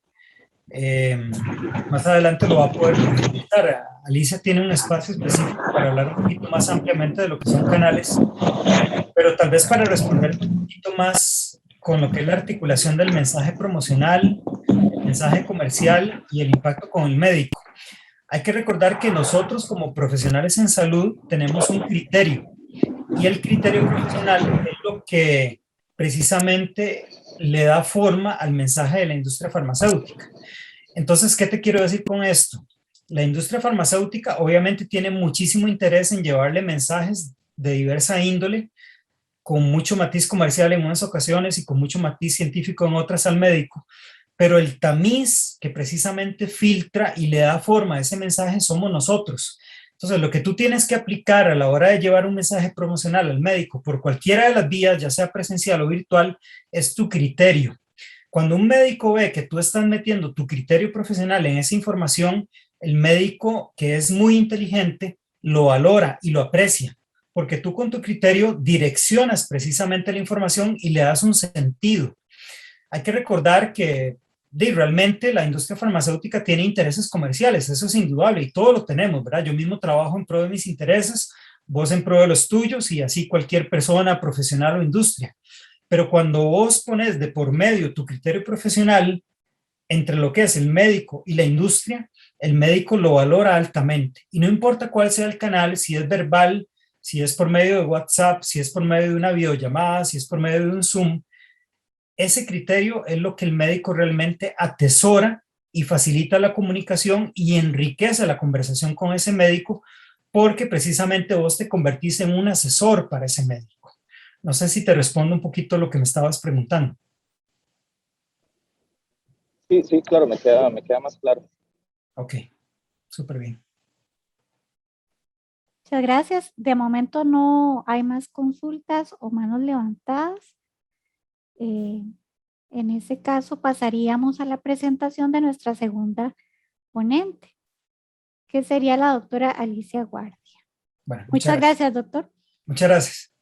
más adelante lo va a poder profundizar. Alicia tiene un espacio específico para hablar un poquito más ampliamente de lo que son canales, pero tal vez para responder un poquito más con lo que es la articulación del mensaje promocional, el mensaje comercial y el impacto con el médico. Hay que recordar que nosotros como profesionales en salud tenemos un criterio, y el criterio profesional es lo que precisamente le da forma al mensaje de la industria farmacéutica. Entonces, ¿qué te quiero decir con esto? La industria farmacéutica obviamente tiene muchísimo interés en llevarle mensajes de diversa índole, con mucho matiz comercial en unas ocasiones y con mucho matiz científico en otras al médico, pero el tamiz que precisamente filtra y le da forma a ese mensaje somos nosotros. Entonces, lo que tú tienes que aplicar a la hora de llevar un mensaje promocional al médico por cualquiera de las vías, ya sea presencial o virtual, es tu criterio. Cuando un médico ve que tú estás metiendo tu criterio profesional en esa información, el médico, que es muy inteligente, lo valora y lo aprecia, porque tú con tu criterio direccionas precisamente la información y le das un sentido. Hay que recordar que realmente la industria farmacéutica tiene intereses comerciales, eso es indudable y todos lo tenemos, ¿verdad? Yo mismo trabajo en pro de mis intereses, vos en pro de los tuyos y así cualquier persona, profesional o industria. Pero cuando vos pones de por medio tu criterio profesional entre lo que es el médico y la industria, el médico lo valora altamente. Y no importa cuál sea el canal, si es verbal, si es por medio de WhatsApp, si es por medio de una videollamada, si es por medio de un Zoom, ese criterio es lo que el médico realmente atesora y facilita la comunicación y enriquece la conversación con ese médico, porque precisamente vos te convertís en un asesor para ese médico. No sé si te respondo un poquito lo que me estabas preguntando. Sí, claro, me queda más claro. Ok, súper bien. Muchas gracias. De momento no hay más consultas o manos levantadas. En ese caso pasaríamos a la presentación de nuestra segunda ponente, que sería la doctora Alicia Guardia. Bueno, muchas gracias, doctor. Muchas gracias.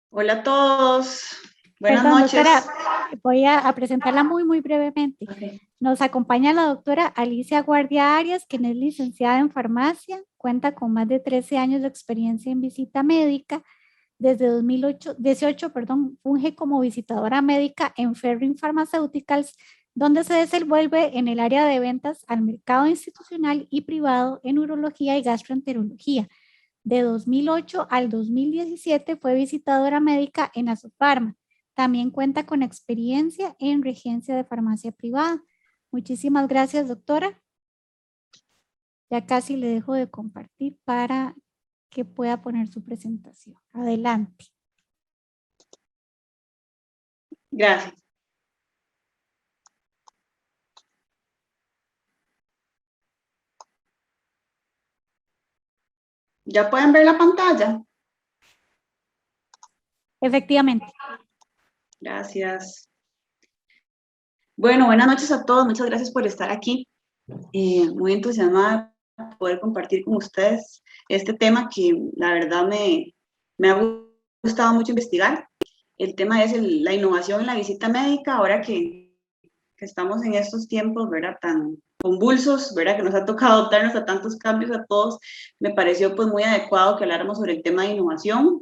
Hola a todos. Buenas Perdón, noches. doctora, voy a presentarla muy brevemente. Okay. Nos acompaña la doctora Alicia Guardia Arias, quien es licenciada en farmacia, cuenta con más de 13 años de experiencia en visita médica, Desde 2018, funge como visitadora médica en Ferring Pharmaceuticals, donde se desenvuelve en el área de ventas al mercado institucional y privado en urología y gastroenterología. De 2008 al 2017 fue visitadora médica en Asofarma. También cuenta con experiencia en regencia de farmacia privada. Muchísimas gracias, doctora. Ya casi le dejo de compartir para que pueda poner su presentación. Adelante. Gracias. ¿Ya pueden ver la pantalla? Efectivamente. Gracias. Bueno, buenas noches a todos. Muchas gracias por estar aquí. Muy entusiasmada de poder compartir con ustedes este tema que la verdad me ha gustado mucho investigar. El tema es la innovación en la visita médica, ahora que estamos en estos tiempos, ¿verdad?, tan convulsos, ¿verdad?, que nos ha tocado adaptarnos a tantos cambios a todos. Me pareció pues muy adecuado que habláramos sobre el tema de innovación.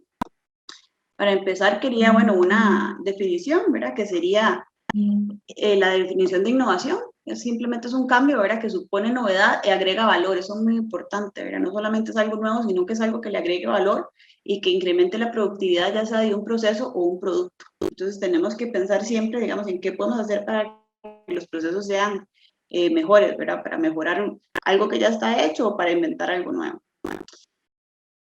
Para empezar, quería, bueno, una definición, ¿verdad?, que sería la definición de innovación. Simplemente es un cambio, ¿verdad?, que supone novedad y agrega valor. Eso es muy importante, ¿verdad? No solamente es algo nuevo, sino que es algo que le agregue valor y que incremente la productividad, ya sea de un proceso o un producto. Entonces tenemos que pensar siempre, digamos, en qué podemos hacer para que los procesos sean mejores, ¿verdad?, para mejorar algo que ya está hecho o para inventar algo nuevo.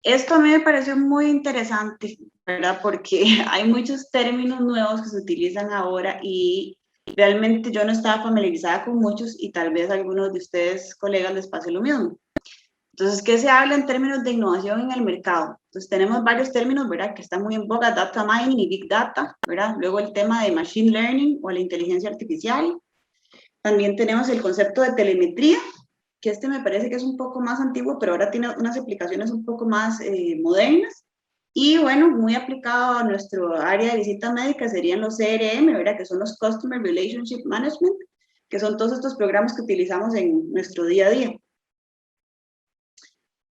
Esto a mí me pareció muy interesante, ¿verdad?, porque hay muchos términos nuevos que se utilizan ahora y realmente yo no estaba familiarizada con muchos y tal vez a algunos de ustedes, colegas, les pase lo mismo. Entonces, ¿qué se habla en términos de innovación en el mercado? Entonces, tenemos varios términos, ¿verdad?, que están muy en boga: data mining y big data, ¿verdad? Luego el tema de machine learning o la inteligencia artificial. También tenemos el concepto de telemetría, que este me parece que es un poco más antiguo, pero ahora tiene unas aplicaciones un poco más modernas. Y bueno, muy aplicado a nuestro área de visita médica serían los CRM, ¿verdad?, que son los Customer Relationship Management, que son todos estos programas que utilizamos en nuestro día a día.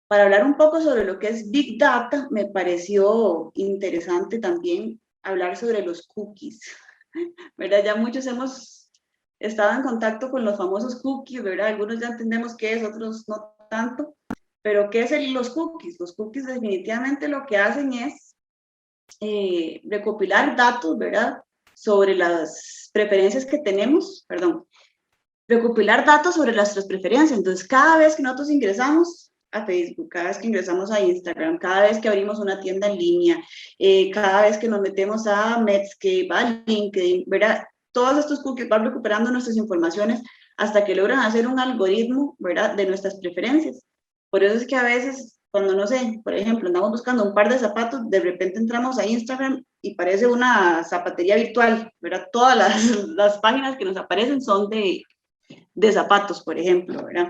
Para hablar un poco sobre lo que es Big Data, me pareció interesante también hablar sobre los cookies, ¿verdad? Ya muchos hemos estado en contacto con los famosos cookies, ¿verdad? Algunos ya entendemos qué es, otros no tanto. Pero ¿qué es los cookies? Los cookies definitivamente lo que hacen es recopilar datos, ¿verdad?, sobre las preferencias que tenemos, recopilar datos sobre nuestras preferencias. Entonces, cada vez que nosotros ingresamos a Facebook, cada vez que ingresamos a Instagram, cada vez que abrimos una tienda en línea, cada vez que nos metemos a Medscape, a LinkedIn, ¿verdad?, todos estos cookies van recuperando nuestras informaciones hasta que logran hacer un algoritmo, ¿verdad?, de nuestras preferencias. Por eso es que a veces, cuando, no sé, por ejemplo, andamos buscando un par de zapatos, de repente entramos a Instagram y parece una zapatería virtual, ¿verdad? Todas las páginas que nos aparecen son de zapatos, por ejemplo, ¿verdad?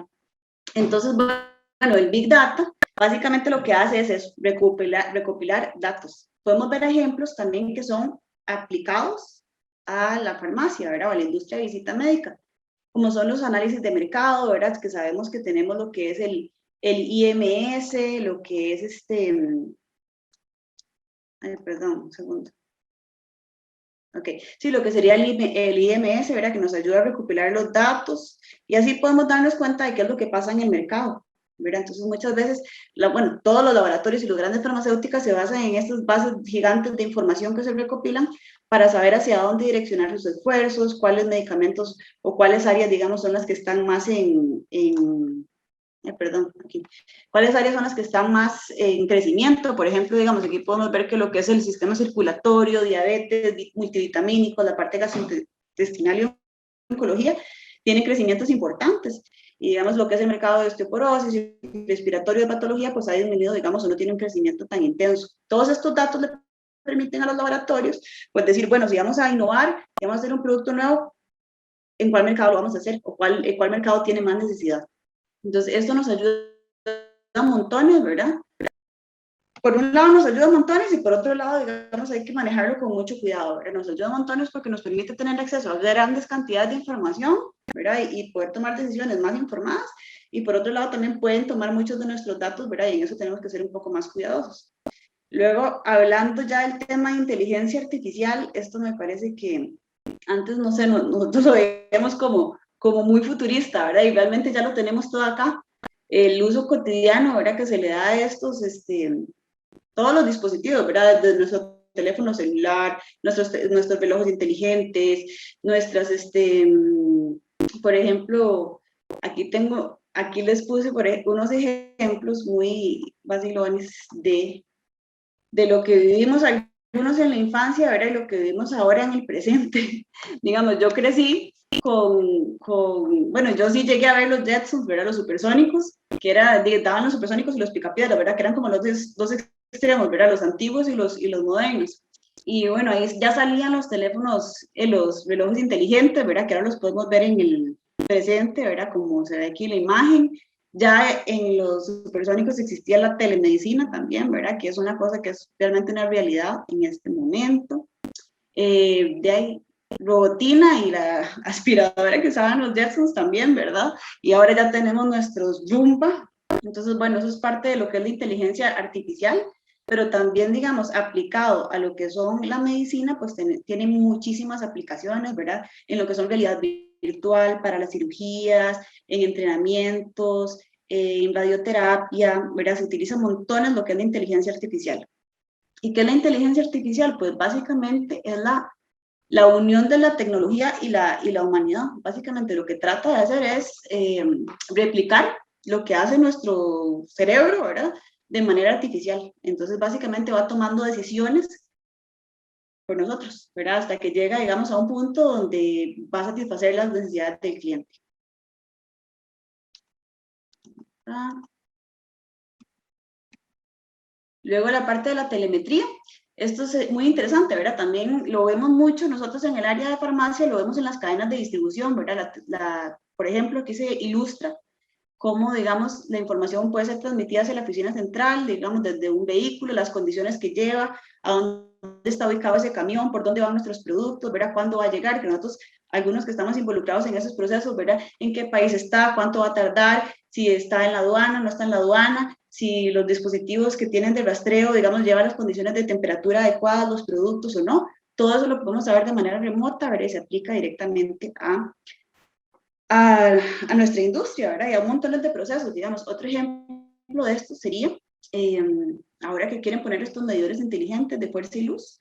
Entonces, bueno, el Big Data básicamente lo que hace es recopilar datos. Podemos ver ejemplos también que son aplicados a la farmacia, ¿verdad?, o a la industria de visita médica, como son los análisis de mercado, ¿verdad?, que sabemos que tenemos lo que es el IMS, lo que es perdón, un segundo. Ok, sí, lo que sería el IMS, ¿verdad?, que nos ayuda a recopilar los datos y así podemos darnos cuenta de qué es lo que pasa en el mercado, ¿verdad? Entonces, muchas veces, bueno, todos los laboratorios y las grandes farmacéuticas se basan en estas bases gigantes de información que se recopilan para saber hacia dónde direccionar sus esfuerzos, cuáles medicamentos o cuáles áreas, digamos, son las que están más ¿cuáles áreas son las que están más en crecimiento? Por ejemplo, digamos, aquí podemos ver que lo que es el sistema circulatorio, diabetes, multivitamínicos, la parte gastrointestinal y oncología, tienen crecimientos importantes. Y digamos, lo que es el mercado de osteoporosis y respiratorio de patología, pues ha disminuido, digamos, o no tiene un crecimiento tan intenso. Todos estos datos le permiten a los laboratorios, pues decir, bueno, si vamos a innovar, si vamos a hacer un producto nuevo, ¿en cuál mercado lo vamos a hacer? ¿O cuál mercado tiene más necesidad? Entonces, esto nos ayuda a montones, ¿verdad? Por un lado nos ayuda a montones y por otro lado, digamos, hay que manejarlo con mucho cuidado, ¿verdad? Nos ayuda a montones porque nos permite tener acceso a grandes cantidades de información, ¿verdad? Y poder tomar decisiones más informadas. Y por otro lado también pueden tomar muchos de nuestros datos, ¿verdad? Y en eso tenemos que ser un poco más cuidadosos. Luego, hablando ya del tema de inteligencia artificial, esto me parece que antes, no sé, nosotros lo veíamos como muy futurista, ¿verdad? Y realmente ya lo tenemos todo acá. El uso cotidiano, ¿verdad? Que se le da a estos, todos los dispositivos, ¿verdad? Desde nuestro teléfono celular, nuestros relojes inteligentes, nuestras, por ejemplo, aquí les puse unos ejemplos muy vacilones de lo que vivimos algunos en la infancia, ¿verdad? Y lo que vivimos ahora en el presente. Digamos, yo crecí bueno, yo sí llegué a ver los Jetsons, ¿verdad? Los supersónicos, que daban los supersónicos y los picapiedras, ¿verdad? Que eran como los dos extremos, ¿verdad? Los antiguos y los modernos. Y bueno, ahí ya salían los teléfonos, los relojes inteligentes, ¿verdad? Que ahora los podemos ver en el presente, ¿verdad? Como se ve aquí la imagen. Ya en los supersónicos existía la telemedicina también, ¿verdad? Que es una cosa que es realmente una realidad en este momento. De ahí, robotina y la aspiradora que usaban los Jetsons también, ¿verdad? Y ahora ya tenemos nuestros Roomba. Entonces, bueno, eso es parte de lo que es la inteligencia artificial, pero también, digamos, aplicado a lo que son la medicina, pues tiene muchísimas aplicaciones, ¿verdad? En lo que son realidad virtual, para las cirugías, en entrenamientos, en radioterapia, ¿verdad? Se utiliza montones lo que es la inteligencia artificial. ¿Y qué es la inteligencia artificial? Pues básicamente es la unión de la tecnología y la humanidad. Básicamente lo que trata de hacer es replicar lo que hace nuestro cerebro, ¿verdad? De manera artificial. Entonces básicamente va tomando decisiones por nosotros, ¿verdad? Hasta que llega, digamos, a un punto donde va a satisfacer las necesidades del cliente. Luego la parte de la telemetría. Esto es muy interesante, ¿verdad? También lo vemos mucho nosotros en el área de farmacia, lo vemos en las cadenas de distribución, ¿verdad? Por ejemplo, aquí se ilustra cómo, digamos, la información puede ser transmitida hacia la oficina central, digamos, desde un vehículo, las condiciones que lleva, a dónde está ubicado ese camión, por dónde van nuestros productos, ¿verdad? Cuándo va a llegar, que nosotros, algunos que estamos involucrados en esos procesos, ¿verdad? En qué país está, cuánto va a tardar, si está en la aduana, no está en la aduana, si los dispositivos que tienen de rastreo, digamos, llevan las condiciones de temperatura adecuadas, los productos o no. Todo eso lo podemos saber de manera remota, ¿verdad? Y se aplica directamente a nuestra industria, ¿verdad? Y a un montón de procesos, digamos. Otro ejemplo de esto sería, ahora que quieren poner estos medidores inteligentes de fuerza y luz,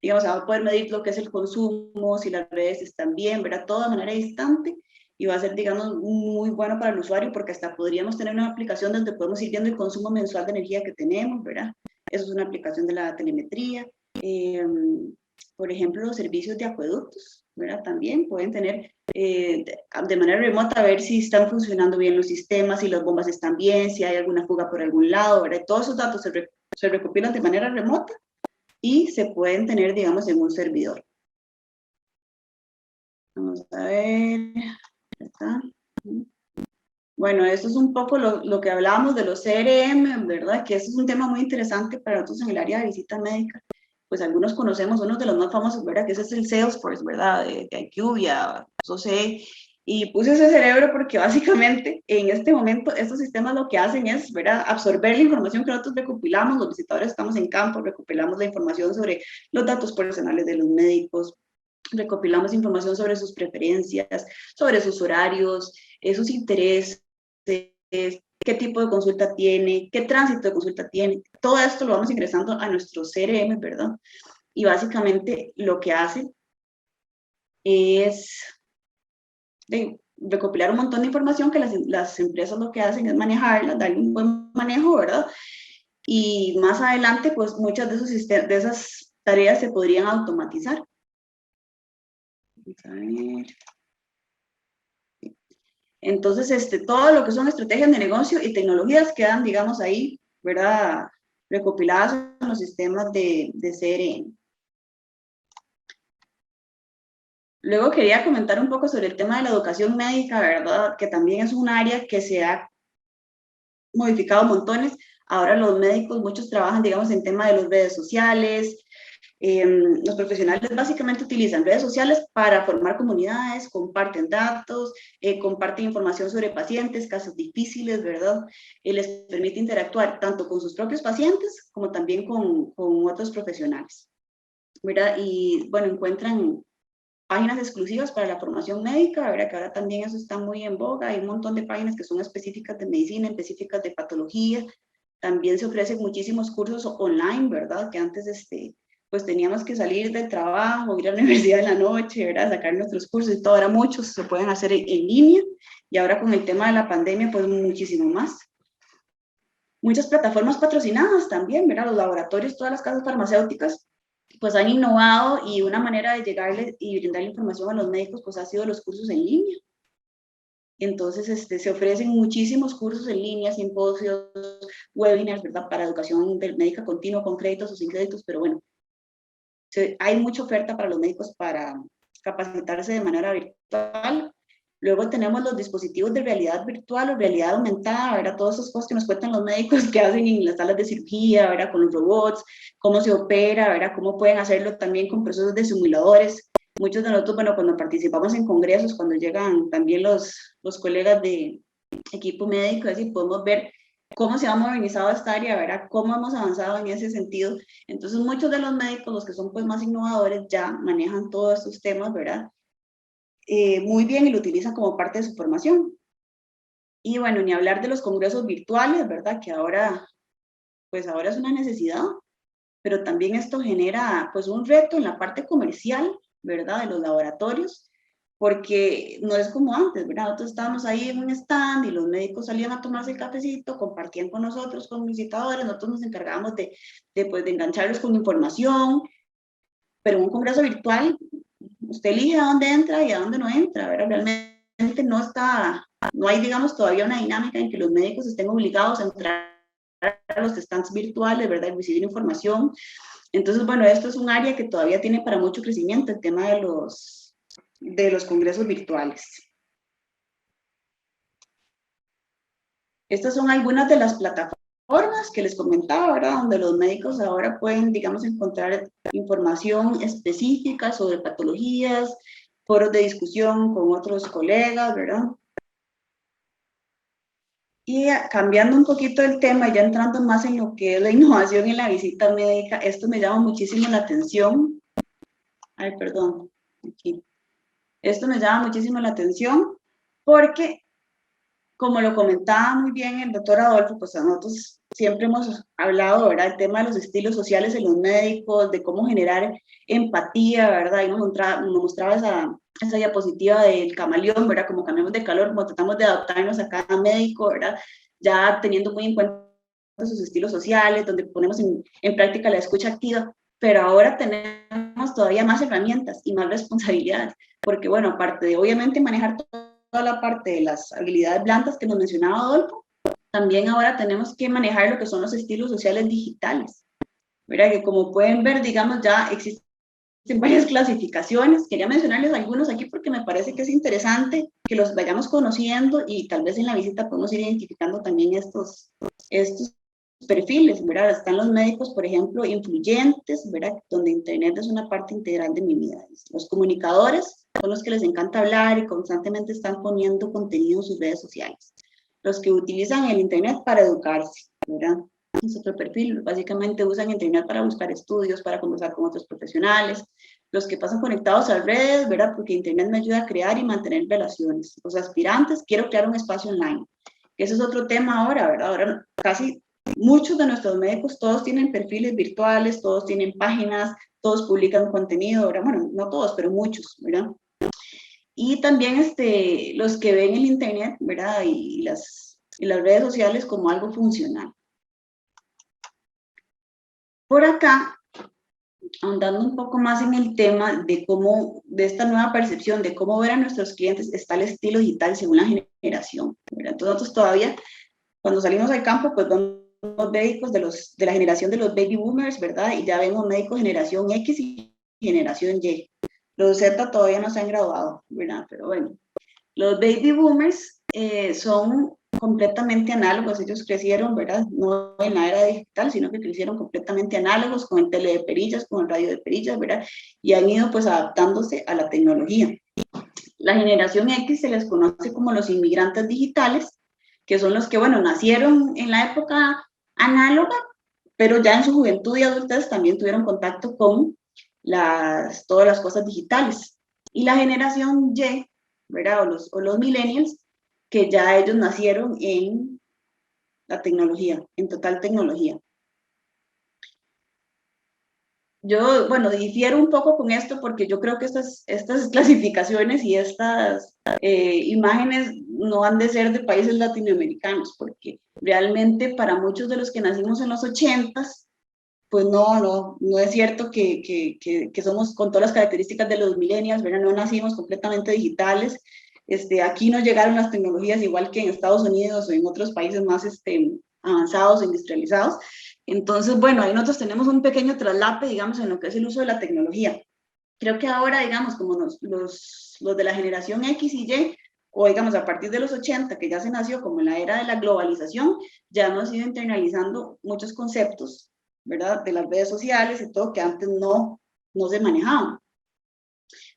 digamos, va a poder medir lo que es el consumo, si las redes están bien, ¿verdad? Todo de manera distante, y va a ser, digamos, muy bueno para el usuario, porque hasta podríamos tener una aplicación donde podemos ir viendo el consumo mensual de energía que tenemos, ¿verdad? Eso es una aplicación de la telemetría. Por ejemplo, los servicios de acueductos, ¿verdad? También pueden tener de manera remota ver si están funcionando bien los sistemas, si las bombas están bien, si hay alguna fuga por algún lado, ¿verdad? Todos esos datos se recopilan de manera remota y se pueden tener, digamos, en un servidor. Vamos a ver. ¿Está? Bueno, eso es un poco lo que hablábamos de los CRM, ¿verdad? Que eso es un tema muy interesante para nosotros en el área de visita médica. Pues algunos conocemos, uno de los más famosos, ¿verdad? Que ese es el Salesforce, ¿verdad? De IQVIA, OCE. Y puse ese cerebro porque básicamente en este momento estos sistemas lo que hacen es, ¿verdad? Absorber la información que nosotros recopilamos, los visitadores estamos en campo, recopilamos la información sobre los datos personales de los médicos, recopilamos información sobre sus preferencias, sobre sus horarios, sus intereses, qué tipo de consulta tiene, qué tránsito de consulta tiene. Todo esto lo vamos ingresando a nuestro CRM, ¿verdad? Y básicamente lo que hace es recopilar un montón de información que las empresas lo que hacen es manejarla, darle un buen manejo, ¿verdad? Y más adelante, pues muchas de esas tareas se podrían automatizar. Vamos a ver. Entonces, todo lo que son estrategias de negocio y tecnologías quedan, digamos, ahí, ¿verdad? Recopiladas en los sistemas de CRM. Luego quería comentar un poco sobre el tema de la educación médica, ¿verdad? Que también es un área que se ha modificado montones. Ahora los médicos, muchos trabajan, digamos, en tema de las redes sociales, Los profesionales básicamente utilizan redes sociales para formar comunidades, comparten datos, comparten información sobre pacientes, casos difíciles, ¿verdad? Les permite interactuar tanto con sus propios pacientes como también con otros profesionales, ¿verdad? Y bueno, encuentran páginas exclusivas para la formación médica, ¿verdad? Que ahora también eso está muy en boga. Hay un montón de páginas que son específicas de medicina, específicas de patología. También se ofrecen muchísimos cursos online, ¿verdad? Que antes, pues teníamos que salir del trabajo, ir a la universidad en la noche, ¿verdad? Sacar nuestros cursos y todo. Ahora muchos se pueden hacer en línea, y ahora con el tema de la pandemia, pues muchísimo más. Muchas plataformas patrocinadas también, ¿verdad? Los laboratorios, todas las casas farmacéuticas, pues han innovado, y una manera de llegarle y brindarle información a los médicos, pues ha sido los cursos en línea. Entonces, se ofrecen muchísimos cursos en línea, simposios, webinars, ¿verdad? Para educación médica continua, con créditos o sin créditos, pero bueno, hay mucha oferta para los médicos para capacitarse de manera virtual. Luego tenemos los dispositivos de realidad virtual o realidad aumentada, ¿verdad? Todas esas cosas que nos cuentan los médicos que hacen en las salas de cirugía, ¿verdad? Con los robots, cómo se opera, ¿verdad? Cómo pueden hacerlo también con procesos de simuladores. Muchos de nosotros, bueno, cuando participamos en congresos, cuando llegan también los colegas de equipo médico, así podemos ver cómo se ha modernizado esta área, ¿verdad? Cómo hemos avanzado en ese sentido. Entonces, muchos de los médicos, los que son pues más innovadores, ya manejan todos estos temas, ¿verdad? Muy bien, y lo utilizan como parte de su formación. Y bueno, ni hablar de los congresos virtuales, ¿verdad? Que ahora, pues ahora es una necesidad, pero también esto genera pues un reto en la parte comercial, ¿verdad? De los laboratorios, porque no es como antes, ¿verdad? Nosotros estábamos ahí en un stand y los médicos salían a tomarse el cafecito, compartían con nosotros, con visitadores, nosotros nos encargábamos de engancharlos con información, pero en un congreso virtual, usted elige a dónde entra y a dónde no entra, ¿verdad? Realmente no hay, digamos, todavía una dinámica en que los médicos estén obligados a entrar a los stands virtuales, ¿verdad? Y recibir información. Entonces, bueno, esto es un área que todavía tiene para mucho crecimiento, el tema de los congresos virtuales. Estas son algunas de las plataformas que les comentaba, ¿verdad? Donde los médicos ahora pueden, digamos, encontrar información específica sobre patologías, foros de discusión con otros colegas, ¿verdad? Y cambiando un poquito el tema, ya entrando más en lo que es la innovación en la visita médica, esto me llama muchísimo la atención. Ay, perdón, aquí. Esto me llama muchísimo la atención porque, como lo comentaba muy bien el doctor Adolfo, pues nosotros siempre hemos hablado, ¿verdad? El tema de los estilos sociales en los médicos, de cómo generar empatía, ¿verdad? Y nos mostraba esa diapositiva del camaleón, ¿verdad? Como cambiamos de calor, como tratamos de adaptarnos a cada médico, ¿verdad? Ya teniendo muy en cuenta sus estilos sociales, donde ponemos en práctica la escucha activa, pero ahora tenemos todavía más herramientas y más responsabilidades, porque bueno, aparte de obviamente manejar toda la parte de las habilidades blandas que nos mencionaba Adolfo, también ahora tenemos que manejar lo que son los estilos sociales digitales, ¿verdad? Que como pueden ver, digamos, ya existen varias clasificaciones. Quería mencionarles algunos aquí porque me parece que es interesante que los vayamos conociendo, y tal vez en la visita podemos ir identificando también estos perfiles, ¿verdad? Están los médicos, por ejemplo, influyentes, ¿verdad? Donde Internet es una parte integral de mi vida. Los comunicadores son los que les encanta hablar y constantemente están poniendo contenido en sus redes sociales. Los que utilizan el Internet para educarse, ¿verdad? Es otro perfil. Básicamente usan Internet para buscar estudios, para conversar con otros profesionales. Los que pasan conectados a redes, ¿verdad? Porque Internet me ayuda a crear y mantener relaciones. Los aspirantes, quiero crear un espacio online. Ese es otro tema ahora, ¿verdad? Ahora casi muchos de nuestros médicos, todos tienen perfiles virtuales, todos tienen páginas, todos publican contenido, ¿verdad? Bueno, no todos, pero muchos, ¿verdad? Y también los que ven el Internet, ¿verdad? Y las redes sociales como algo funcional. Por acá, ahondando un poco más en el tema de esta nueva percepción de cómo ver a nuestros clientes, está el estilo digital según la generación, ¿verdad? Entonces nosotros todavía, cuando salimos al campo, pues vemos médicos de la generación de los baby boomers, ¿verdad? Y ya vemos médicos generación X y generación Y. Los Z todavía no se han graduado, ¿verdad? Pero bueno, los baby boomers son completamente análogos, ellos crecieron, ¿verdad? No en la era digital, sino que crecieron completamente análogos con el tele de perillas, con el radio de perillas, ¿verdad? Y han ido pues adaptándose a la tecnología. La generación X se les conoce como los inmigrantes digitales, que son los que, bueno, nacieron en la época análoga, pero ya en su juventud y adultez también tuvieron contacto con todas las cosas digitales. Y la generación Y, ¿verdad? O los millennials, que ya ellos nacieron en la tecnología, en total tecnología. Yo, bueno, difiero un poco con esto porque yo creo que estas clasificaciones y estas imágenes no han de ser de países latinoamericanos, porque realmente para muchos de los que nacimos en los 80s, pues no es cierto que somos con todas las características de los millennials, ¿verdad? No nacimos completamente digitales. Aquí no llegaron las tecnologías igual que en Estados Unidos o en otros países más avanzados e industrializados. Entonces, bueno, ahí nosotros tenemos un pequeño traslape, digamos, en lo que es el uso de la tecnología. Creo que ahora, digamos, como los de la generación X y Y, o digamos a partir de los 80, que ya se nació como en la era de la globalización, ya hemos ido internalizando muchos conceptos, ¿verdad? De las redes sociales y todo, que antes no se manejaban.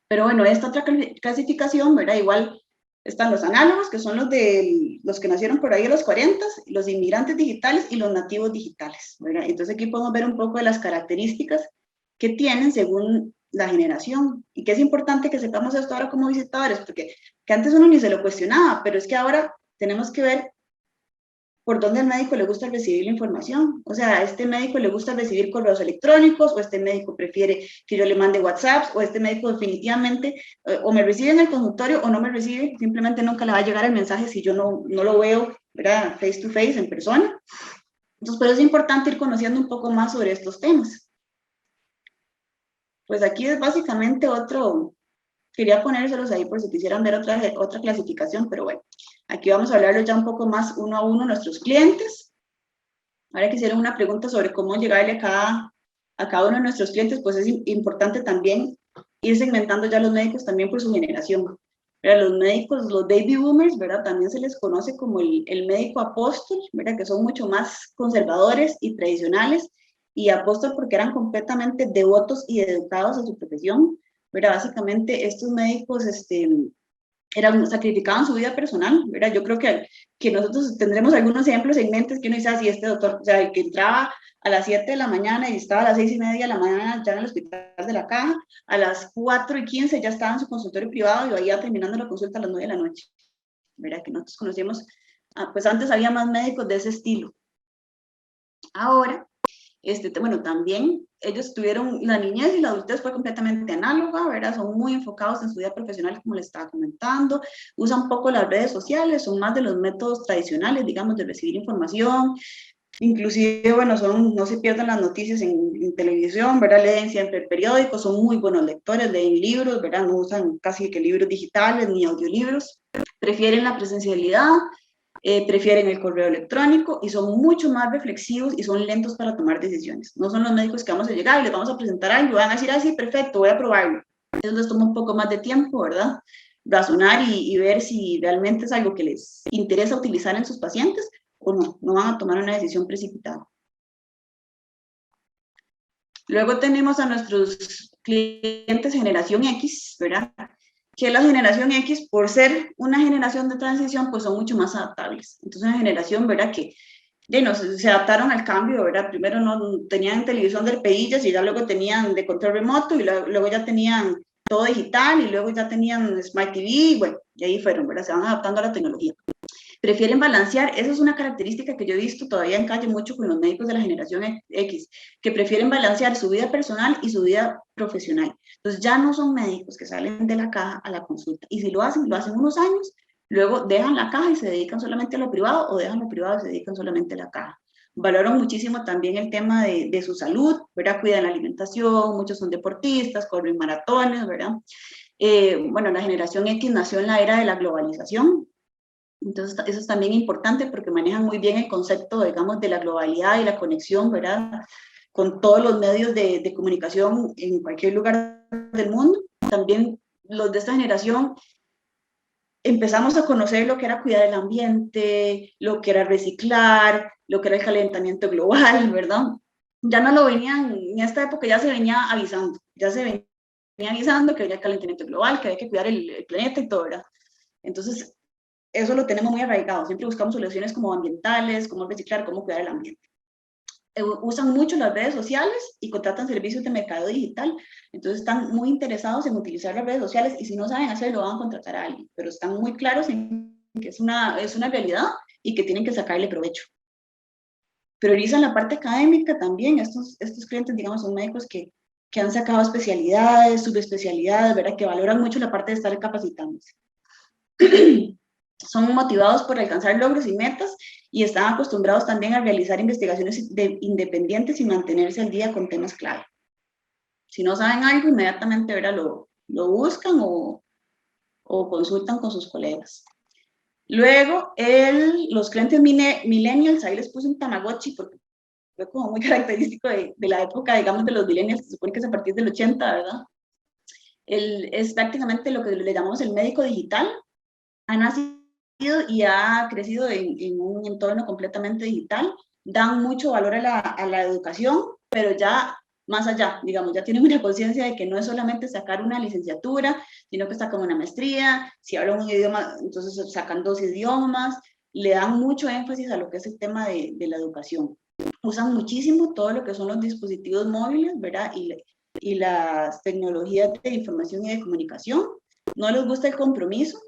Pero bueno, esta otra clasificación, ¿verdad? Igual están los análogos, que son los que nacieron por ahí en los 40, los inmigrantes digitales y los nativos digitales, ¿verdad? Entonces aquí podemos ver un poco de las características que tienen según la generación. Y que es importante que sepamos esto ahora como visitadores, porque que antes uno ni se lo cuestionaba, pero es que ahora tenemos que ver por dónde al médico le gusta recibir la información. O sea, a este médico le gusta recibir correos electrónicos, o este médico prefiere que yo le mande WhatsApp, o este médico definitivamente o me recibe en el consultorio o no me recibe, simplemente nunca le va a llegar el mensaje si yo no lo veo, ¿verdad? Face to face, en persona. Entonces, por eso es importante ir conociendo un poco más sobre estos temas. Pues aquí es básicamente quería ponérselos ahí por si quisieran ver otra clasificación, pero bueno, aquí vamos a hablarlo ya un poco más uno a uno a nuestros clientes. Ahora que hicieron una pregunta sobre cómo llegarle a cada uno de nuestros clientes, pues es importante también ir segmentando ya los médicos también por su generación. Pero los médicos, los baby boomers, ¿verdad? También se les conoce como el médico apóstol, ¿verdad? Que son mucho más conservadores y tradicionales, y apóstol porque eran completamente devotos y dedicados a su profesión, ¿verdad? Básicamente estos médicos sacrificaban su vida personal, ¿verdad? Yo creo que nosotros tendremos algunos ejemplos en mente que uno dice así, este doctor, o sea, el que entraba a las 7 de la mañana y estaba a las 6:30 de la mañana ya en el hospital de la Caja, a las 4:15 ya estaba en su consultorio privado y vaya terminando la consulta a las 9 de la noche, ¿verdad? Que nosotros conocíamos, pues antes había más médicos de ese estilo. Ahora, bueno, también ellos tuvieron, la niñez y la adultez fue completamente análoga, ¿verdad? Son muy enfocados en su vida profesional, como les estaba comentando, usan poco las redes sociales, son más de los métodos tradicionales, digamos, de recibir información, inclusive, bueno, no se pierden las noticias en televisión, ¿verdad? Leen siempre periódicos, son muy buenos lectores, leen libros, ¿verdad? No usan casi que libros digitales ni audiolibros, prefieren la presencialidad, prefieren el correo electrónico y son mucho más reflexivos y son lentos para tomar decisiones. No son los médicos que vamos a llegar y les vamos a presentar algo y van a decir, sí, perfecto, voy a probarlo. Eso les toma un poco más de tiempo, ¿verdad? Razonar y ver si realmente es algo que les interesa utilizar en sus pacientes o no van a tomar una decisión precipitada. Luego tenemos a nuestros clientes generación X, ¿verdad? Que la generación X, por ser una generación de transición, pues son mucho más adaptables. Entonces, una generación, ¿verdad? Que se adaptaron al cambio, ¿verdad? Primero no tenían televisión de perillas y ya luego tenían de control remoto y luego ya tenían todo digital y luego ya tenían Smart TV y bueno, y ahí fueron, ¿verdad? Se van adaptando a la tecnología. Prefieren balancear, esa es una característica que yo he visto todavía en calle mucho con los médicos de la generación X, que prefieren balancear su vida personal y su vida profesional. Entonces ya no son médicos que salen de la caja a la consulta, y si lo hacen unos años, luego dejan la caja y se dedican solamente a lo privado, o dejan lo privado y se dedican solamente a la caja. Valoran muchísimo también el tema de su salud, ¿verdad? Cuidan la alimentación, muchos son deportistas, corren maratones, ¿verdad? Bueno, la generación X nació en la era de la globalización. Entonces, eso es también importante porque manejan muy bien el concepto, digamos, de la globalidad y la conexión, ¿verdad? Con todos los medios de comunicación en cualquier lugar del mundo. También los de esta generación empezamos a conocer lo que era cuidar el ambiente, lo que era reciclar, lo que era el calentamiento global, ¿verdad? Ya no lo venían, en esta época ya se venía avisando, que había calentamiento global, que había que cuidar el planeta y todo, ¿verdad? Entonces, eso lo tenemos muy arraigado, siempre buscamos soluciones como ambientales, cómo reciclar, cómo cuidar el ambiente. Usan mucho las redes sociales y contratan servicios de mercado digital, entonces están muy interesados en utilizar las redes sociales y si no saben hacerlo van a contratar a alguien, pero están muy claros en que es una realidad y que tienen que sacarle provecho. Priorizan la parte académica también, estos clientes, digamos, son médicos que han sacado especialidades, subespecialidades, ¿verdad? Que valoran mucho la parte de estar capacitándose. Son motivados por alcanzar logros y metas y están acostumbrados también a realizar investigaciones independientes y mantenerse al día con temas clave. Si no saben algo, inmediatamente, ¿verdad? Lo buscan o consultan con sus colegas. Luego, los clientes millennials, ahí les puse un Tamagotchi porque fue como muy característico de la época, digamos, de los millennials, se supone que es a partir del 80, ¿verdad? Es prácticamente lo que le llamamos el médico digital. Ha nacido y ha crecido en un entorno completamente digital, dan mucho valor a la educación, pero ya más allá, digamos, ya tienen una conciencia de que no es solamente sacar una licenciatura, sino que sacan una maestría, si hablan un idioma, entonces sacan 2 idiomas, le dan mucho énfasis a lo que es el tema de la educación. Usan muchísimo todo lo que son los dispositivos móviles, ¿verdad? Y las tecnologías de información y de comunicación. No les gusta el compromiso.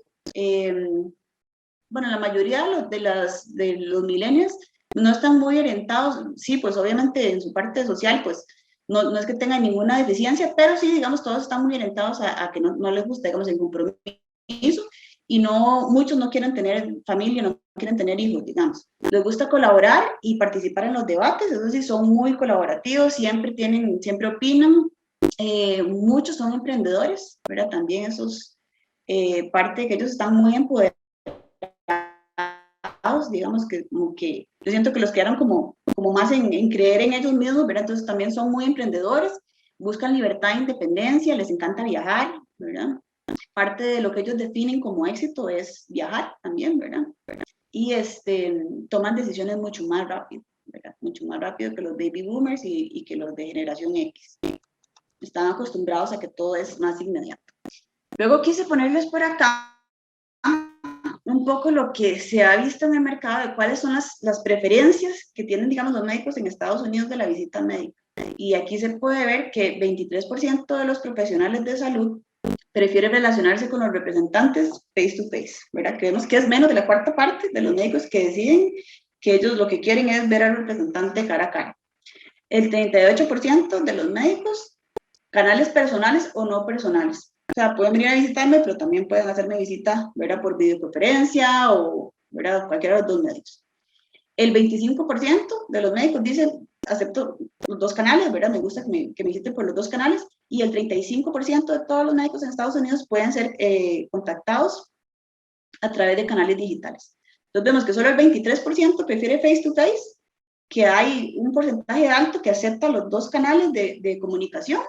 Bueno, la mayoría de los millennials no están muy orientados, sí, pues obviamente en su parte social, pues no es que tengan ninguna deficiencia, pero sí, digamos, todos están muy orientados a que no les gusta, digamos, el compromiso, y muchos no quieren tener familia, no quieren tener hijos, digamos. Les gusta colaborar y participar en los debates, es decir, son muy colaborativos, siempre opinan, muchos son emprendedores, ¿verdad? También eso es parte de que ellos están muy empoderados, digamos, que como que yo siento que los quedaron como más en creer en ellos mismos, ¿verdad? Entonces también son muy emprendedores, buscan libertad e independencia, les encanta viajar, ¿verdad? Parte de lo que ellos definen como éxito es viajar también, ¿verdad? Y toman decisiones mucho más rápido, ¿verdad? Mucho más rápido que los baby boomers y que los de generación X. Están acostumbrados a que todo es más inmediato. Luego quise ponerles por acá un poco lo que se ha visto en el mercado de cuáles son las preferencias que tienen, digamos, los médicos en Estados Unidos de la visita médica. Y aquí se puede ver que 23% de los profesionales de salud prefieren relacionarse con los representantes face to face, ¿verdad? Creemos que es menos de la cuarta parte de los médicos que deciden que ellos lo que quieren es ver al representante cara a cara. El 38% de los médicos, canales personales o no personales. O sea, pueden venir a visitarme, pero también pueden hacerme visita, ¿verdad? Por videoconferencia o, ¿verdad? Cualquiera de los dos medios. El 25% de los médicos dicen, acepto los dos canales, ¿verdad? Me gusta que me visiten por los dos canales. Y el 35% de todos los médicos en Estados Unidos pueden ser contactados a través de canales digitales. Entonces vemos que solo el 23% prefiere face to face, que hay un porcentaje alto que acepta los dos canales de comunicación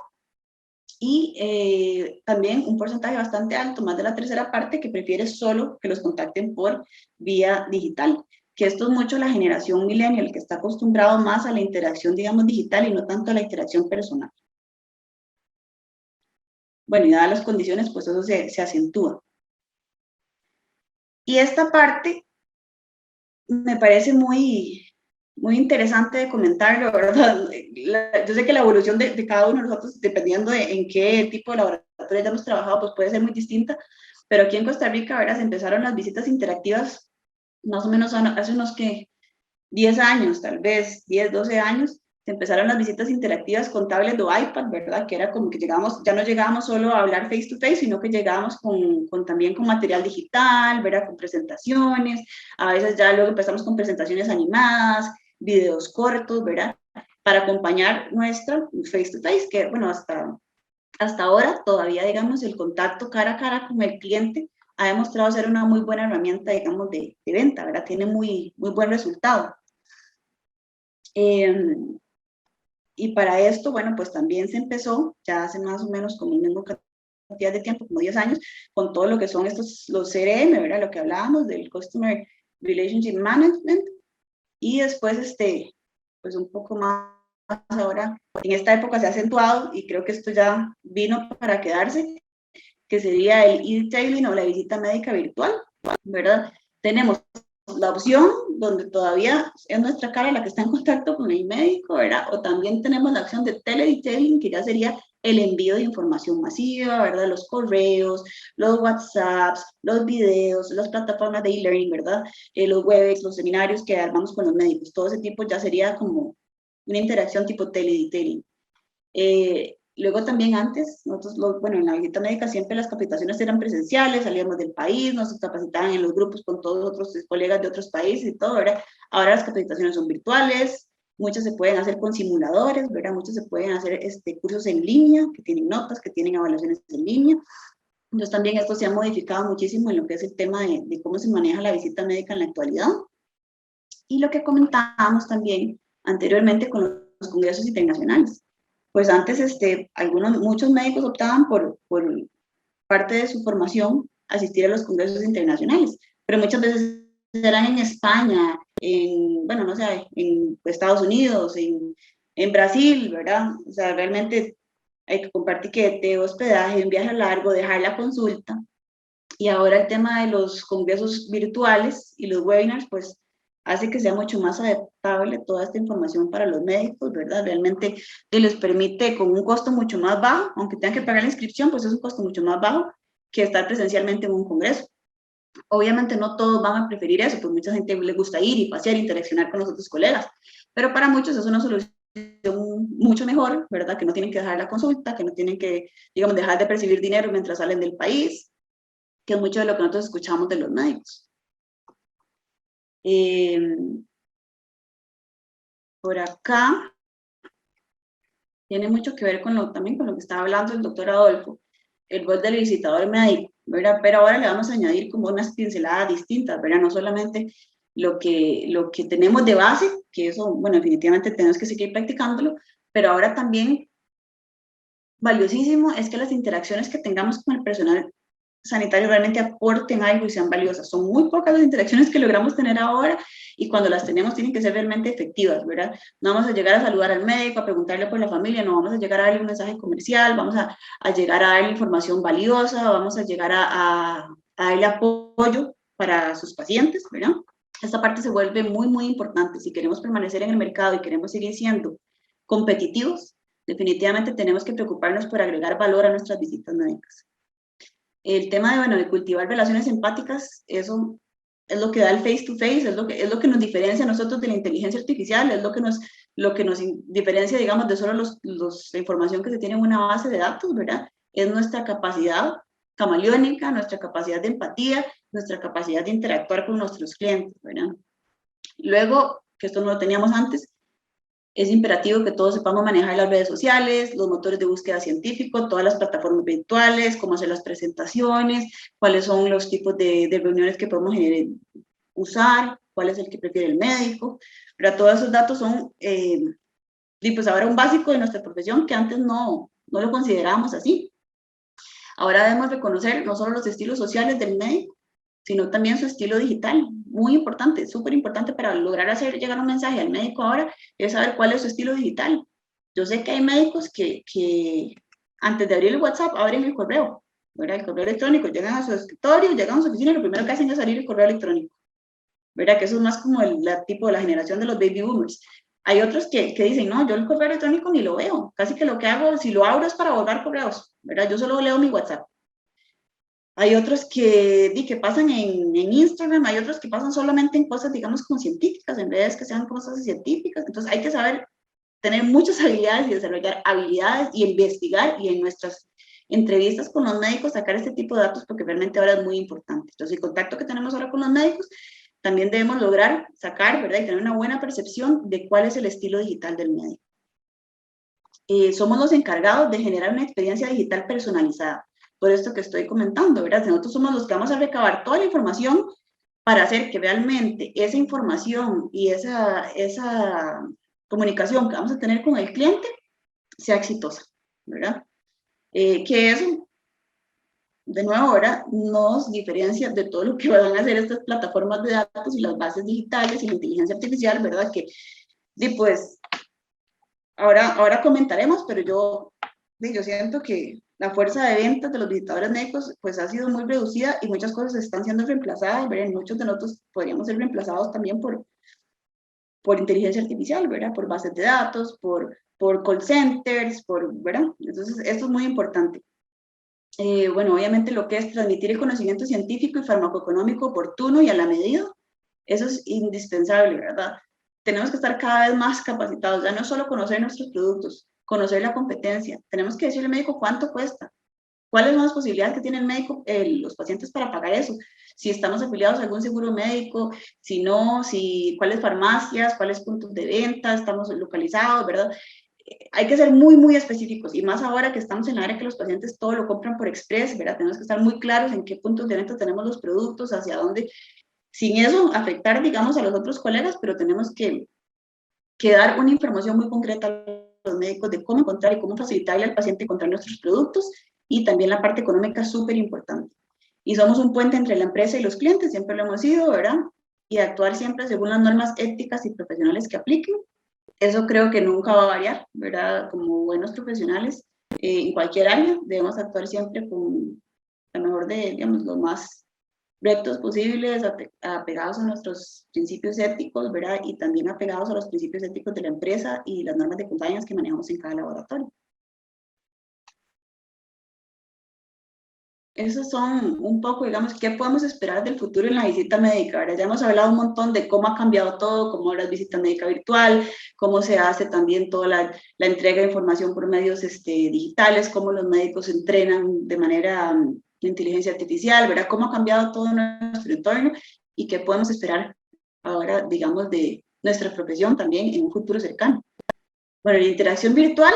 y también un porcentaje bastante alto, más de la tercera parte, que prefiere solo que los contacten por vía digital, que esto es mucho la generación millennial, que está acostumbrado más a la interacción, digamos, digital y no tanto a la interacción personal. Bueno, y dadas las condiciones, pues eso se acentúa. Y esta parte me parece muy interesante de comentarlo, ¿verdad? Yo sé que la evolución de cada uno de nosotros, dependiendo de en qué tipo de laboratorio hayamos trabajado, pues puede ser muy distinta, pero aquí en Costa Rica, ¿verdad? Se empezaron las visitas interactivas más o menos hace unos 10 años, tal vez, 10, 12 años, se empezaron las visitas interactivas con tablet o iPad, ¿verdad? Que era como que ya no llegábamos solo a hablar face to face, sino que llegábamos también con material digital, ¿verdad? Con presentaciones, a veces ya luego empezamos con presentaciones animadas, videos cortos, ¿verdad? Para acompañar nuestra face to face, que bueno, hasta ahora todavía, digamos, el contacto cara a cara con el cliente ha demostrado ser una muy buena herramienta, digamos, de venta, ¿verdad? Tiene muy buen resultado. Y para esto, bueno, pues también se empezó, ya hace más o menos como el mismo cantidad de tiempo, como 10 años, con todo lo que son los CRM, ¿verdad? Lo que hablábamos del Customer Relationship Management. Y después, pues un poco más ahora, en esta época se ha acentuado, y creo que esto ya vino para quedarse, que sería el e-tailing o la visita médica virtual, ¿verdad? Tenemos la opción donde todavía es nuestra cara la que está en contacto con el médico, ¿verdad? O también tenemos la opción de tele-detailing, que ya sería el envío de información masiva, ¿verdad? Los correos, los WhatsApps, los videos, las plataformas de e-learning, ¿verdad? Los webex, los seminarios que armamos con los médicos, todo ese tipo ya sería como una interacción tipo tele-detailing. Luego también antes, nosotros, bueno, en la visita médica siempre las capacitaciones eran presenciales, salíamos del país, nos capacitaban en los grupos con todos otros colegas de otros países y todo, ¿verdad? Ahora las capacitaciones son virtuales, muchas se pueden hacer con simuladores, ¿verdad? Muchas se pueden hacer cursos en línea, que tienen notas, que tienen evaluaciones en línea. Entonces también esto se ha modificado muchísimo en lo que es el tema de cómo se maneja la visita médica en la actualidad. Y lo que comentábamos también anteriormente con los congresos internacionales. Pues antes muchos médicos optaban por parte de su formación asistir a los congresos internacionales, pero muchas veces eran en España, bueno, no sé, en Estados Unidos, en Brasil, ¿verdad? O sea, realmente hay que compartir que de hospedaje, un viaje largo, dejar la consulta. Y ahora el tema de los congresos virtuales y los webinars, pues hace que sea mucho más adaptable toda esta información para los médicos, ¿verdad? Realmente les permite con un costo mucho más bajo, aunque tengan que pagar la inscripción, pues es un costo mucho más bajo que estar presencialmente en un congreso. Obviamente no todos van a preferir eso, pues mucha gente le gusta ir y pasear, interaccionar con los otros colegas, pero para muchos es una solución mucho mejor, ¿verdad? Que no tienen que dejar la consulta, que no tienen que, digamos, dejar de percibir dinero mientras salen del país, que es mucho de lo que nosotros escuchamos de los médicos. Por acá tiene mucho que ver también con lo que estaba hablando el doctor Adolfo, el rol del visitador médico, ¿verdad? Pero ahora le vamos a añadir como unas pinceladas distintas, ¿verdad? No solamente lo que tenemos de base, que eso, bueno, definitivamente tenemos que seguir practicándolo, pero ahora también valiosísimo es que las interacciones que tengamos con el personal sanitario realmente aporten algo y sean valiosas. Son muy pocas las interacciones que logramos tener ahora, y cuando las tenemos tienen que ser realmente efectivas, ¿verdad? No vamos a llegar a saludar al médico, a preguntarle por la familia, no vamos a llegar a darle un mensaje comercial, vamos a llegar a darle información valiosa, vamos a llegar a darle apoyo para sus pacientes, ¿verdad? Esta parte se vuelve muy, muy importante. Si queremos permanecer en el mercado y queremos seguir siendo competitivos, definitivamente tenemos que preocuparnos por agregar valor a nuestras visitas médicas. El tema de cultivar relaciones empáticas, eso es lo que da el face to face, es lo que nos diferencia a nosotros de la inteligencia artificial, es lo que nos diferencia, digamos, de solo la información que se tiene en una base de datos, ¿verdad? Es nuestra capacidad camaleónica, nuestra capacidad de empatía, nuestra capacidad de interactuar con nuestros clientes, ¿verdad? Luego, que esto no lo teníamos antes, es imperativo que todos sepamos manejar las redes sociales, los motores de búsqueda científico, todas las plataformas virtuales, cómo hacer las presentaciones, cuáles son los tipos de reuniones que podemos usar, cuál es el que prefiere el médico. Pero todos esos datos son, pues ahora un básico de nuestra profesión que antes no lo considerábamos así. Ahora debemos reconocer no solo los estilos sociales del médico, sino también su estilo digital. Muy importante, súper importante para lograr hacer llegar un mensaje al médico ahora, es saber cuál es su estilo digital. Yo sé que hay médicos que antes de abrir el WhatsApp abren el correo, ¿verdad? El correo electrónico, llegan a su escritorio, llegan a su oficina y lo primero que hacen es abrir el correo electrónico, ¿verdad? Que eso es más como tipo de la generación de los baby boomers. Hay otros que dicen, no, yo el correo electrónico ni lo veo, casi que lo que hago, si lo abro es para borrar correos, ¿verdad? Yo solo leo mi WhatsApp. Hay otros que pasan en Instagram, hay otros que pasan solamente en cosas, digamos, como científicas, en redes que sean cosas científicas. Entonces hay que saber tener muchas habilidades y desarrollar habilidades y investigar, y en nuestras entrevistas con los médicos sacar este tipo de datos, porque realmente ahora es muy importante. Entonces el contacto que tenemos ahora con los médicos, también debemos lograr sacar, ¿verdad? Y tener una buena percepción de cuál es el estilo digital del médico. Somos los encargados de generar una experiencia digital personalizada. Por esto que estoy comentando, ¿verdad? Nosotros somos los que vamos a recabar toda la información para hacer que realmente esa información y esa comunicación que vamos a tener con el cliente sea exitosa, ¿verdad? Que eso de nuevo, ahora nos diferencia de todo lo que van a hacer estas plataformas de datos y las bases digitales y la inteligencia artificial, ¿verdad? Que, pues, ahora comentaremos, pero yo siento que la fuerza de ventas de los visitadores médicos, pues, ha sido muy reducida y muchas cosas están siendo reemplazadas, ¿verdad? Muchos de nosotros podríamos ser reemplazados también por inteligencia artificial, ¿verdad? Por bases de datos, por call centers, ¿verdad? Entonces, esto es muy importante. Bueno, obviamente lo que es transmitir el conocimiento científico y farmacoeconómico oportuno y a la medida, eso es indispensable, ¿verdad? Tenemos que estar cada vez más capacitados, ya no solo conocer nuestros productos, conocer la competencia. Tenemos que decirle al médico cuánto cuesta, cuáles son las posibilidades que tiene el médico, los pacientes para pagar eso, si estamos afiliados a algún seguro médico, si no, cuáles farmacias, cuáles puntos de venta estamos localizados, ¿verdad? Hay que ser muy, muy específicos, y más ahora que estamos en la área que los pacientes todo lo compran por express, ¿verdad? Tenemos que estar muy claros en qué puntos de venta tenemos los productos, hacia dónde, sin eso afectar, digamos, a los otros colegas, pero tenemos que dar una información muy concreta a los médicos de cómo encontrar y cómo facilitarle al paciente encontrar nuestros productos, y también la parte económica es súper importante. Y somos un puente entre la empresa y los clientes, siempre lo hemos sido, ¿verdad? Y actuar siempre según las normas éticas y profesionales que apliquen. Eso creo que nunca va a variar, ¿verdad? Como buenos profesionales, en cualquier área, debemos actuar siempre con la mejor de, digamos, los más rectos posibles, apegados a nuestros principios éticos, ¿verdad? Y también apegados a los principios éticos de la empresa y las normas de compliance que manejamos en cada laboratorio. Esos son un poco, digamos, qué podemos esperar del futuro en la visita médica, ¿verdad? Ya hemos hablado un montón de cómo ha cambiado todo, cómo ahora es visita médica virtual, cómo se hace también toda la entrega de información por medios digitales, cómo los médicos entrenan de manera de inteligencia artificial, ¿verdad? Cómo ha cambiado todo nuestro entorno y qué podemos esperar ahora, digamos, de nuestra profesión también en un futuro cercano. Bueno, la interacción virtual,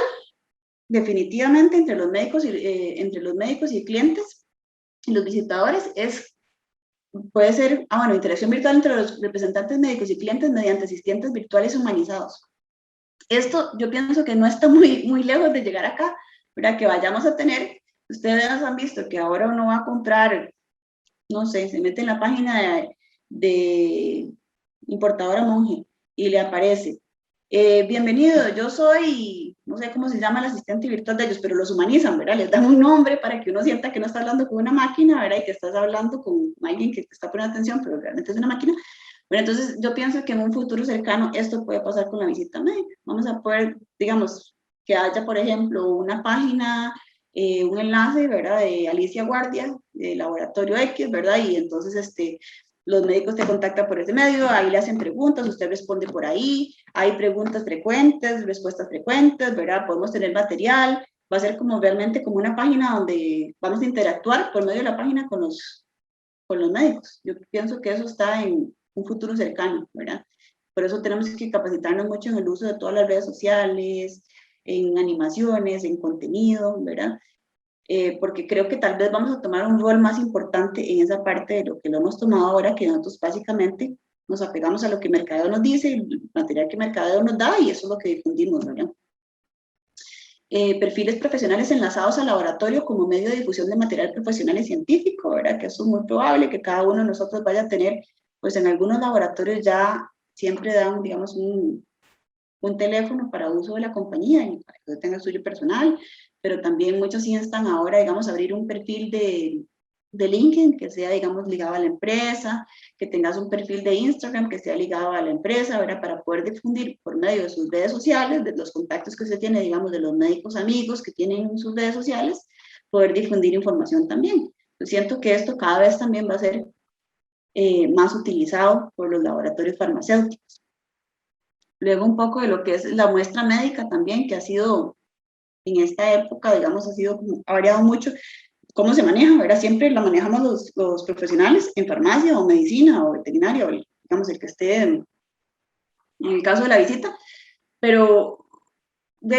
definitivamente entre los médicos y clientes, y los visitadores puede ser, interacción virtual entre los representantes médicos y clientes mediante asistentes virtuales humanizados. Esto yo pienso que no está muy, muy lejos de llegar acá, ¿verdad? Que vayamos a tener, ustedes han visto que ahora uno va a comprar, no sé, se mete en la página de importadora Monge y le aparece, bienvenido, yo soy, no sé cómo se llama el asistente virtual de ellos, pero los humanizan, ¿verdad? Les dan un nombre para que uno sienta que no está hablando con una máquina, ¿verdad? Y que estás hablando con alguien que te está poniendo atención, pero realmente es una máquina. Bueno, entonces yo pienso que en un futuro cercano esto puede pasar con la visita médica. Vamos a poder, digamos, que haya, por ejemplo, una página, un enlace, ¿verdad? De Alicia Guardia, de Laboratorio X, ¿verdad? Y entonces, los médicos te contactan por ese medio, ahí le hacen preguntas, usted responde por ahí, hay preguntas frecuentes, respuestas frecuentes, ¿verdad? Podemos tener material, va a ser como realmente como una página donde vamos a interactuar por medio de la página con los médicos. Yo pienso que eso está en un futuro cercano, ¿verdad? Por eso tenemos que capacitarnos mucho en el uso de todas las redes sociales, en animaciones, en contenido, ¿verdad? Porque creo que tal vez vamos a tomar un rol más importante en esa parte de lo que lo hemos tomado ahora, que nosotros básicamente nos apegamos a lo que Mercadeo nos dice, el material que Mercadeo nos da, y eso es lo que difundimos, ¿verdad? Perfiles profesionales enlazados al laboratorio como medio de difusión de material profesional y científico, ¿verdad? Que eso es muy probable que cada uno de nosotros vaya a tener, pues en algunos laboratorios ya siempre dan, digamos, un teléfono para uso de la compañía y para que tenga el suyo personal, pero también muchos instan ahora, digamos, a abrir un perfil de LinkedIn que sea, digamos, ligado a la empresa, que tengas un perfil de Instagram que sea ligado a la empresa, ¿verdad? Para poder difundir por medio de sus redes sociales, de los contactos que se tiene, digamos, de los médicos amigos que tienen en sus redes sociales, poder difundir información también. Yo siento que esto cada vez también va a ser más utilizado por los laboratorios farmacéuticos. Luego un poco de lo que es la muestra médica también, que ha sido en esta época, digamos, ha variado mucho cómo se maneja, ¿verdad? Siempre la manejamos los profesionales en farmacia o medicina o veterinaria, o digamos el que esté en el caso de la visita, pero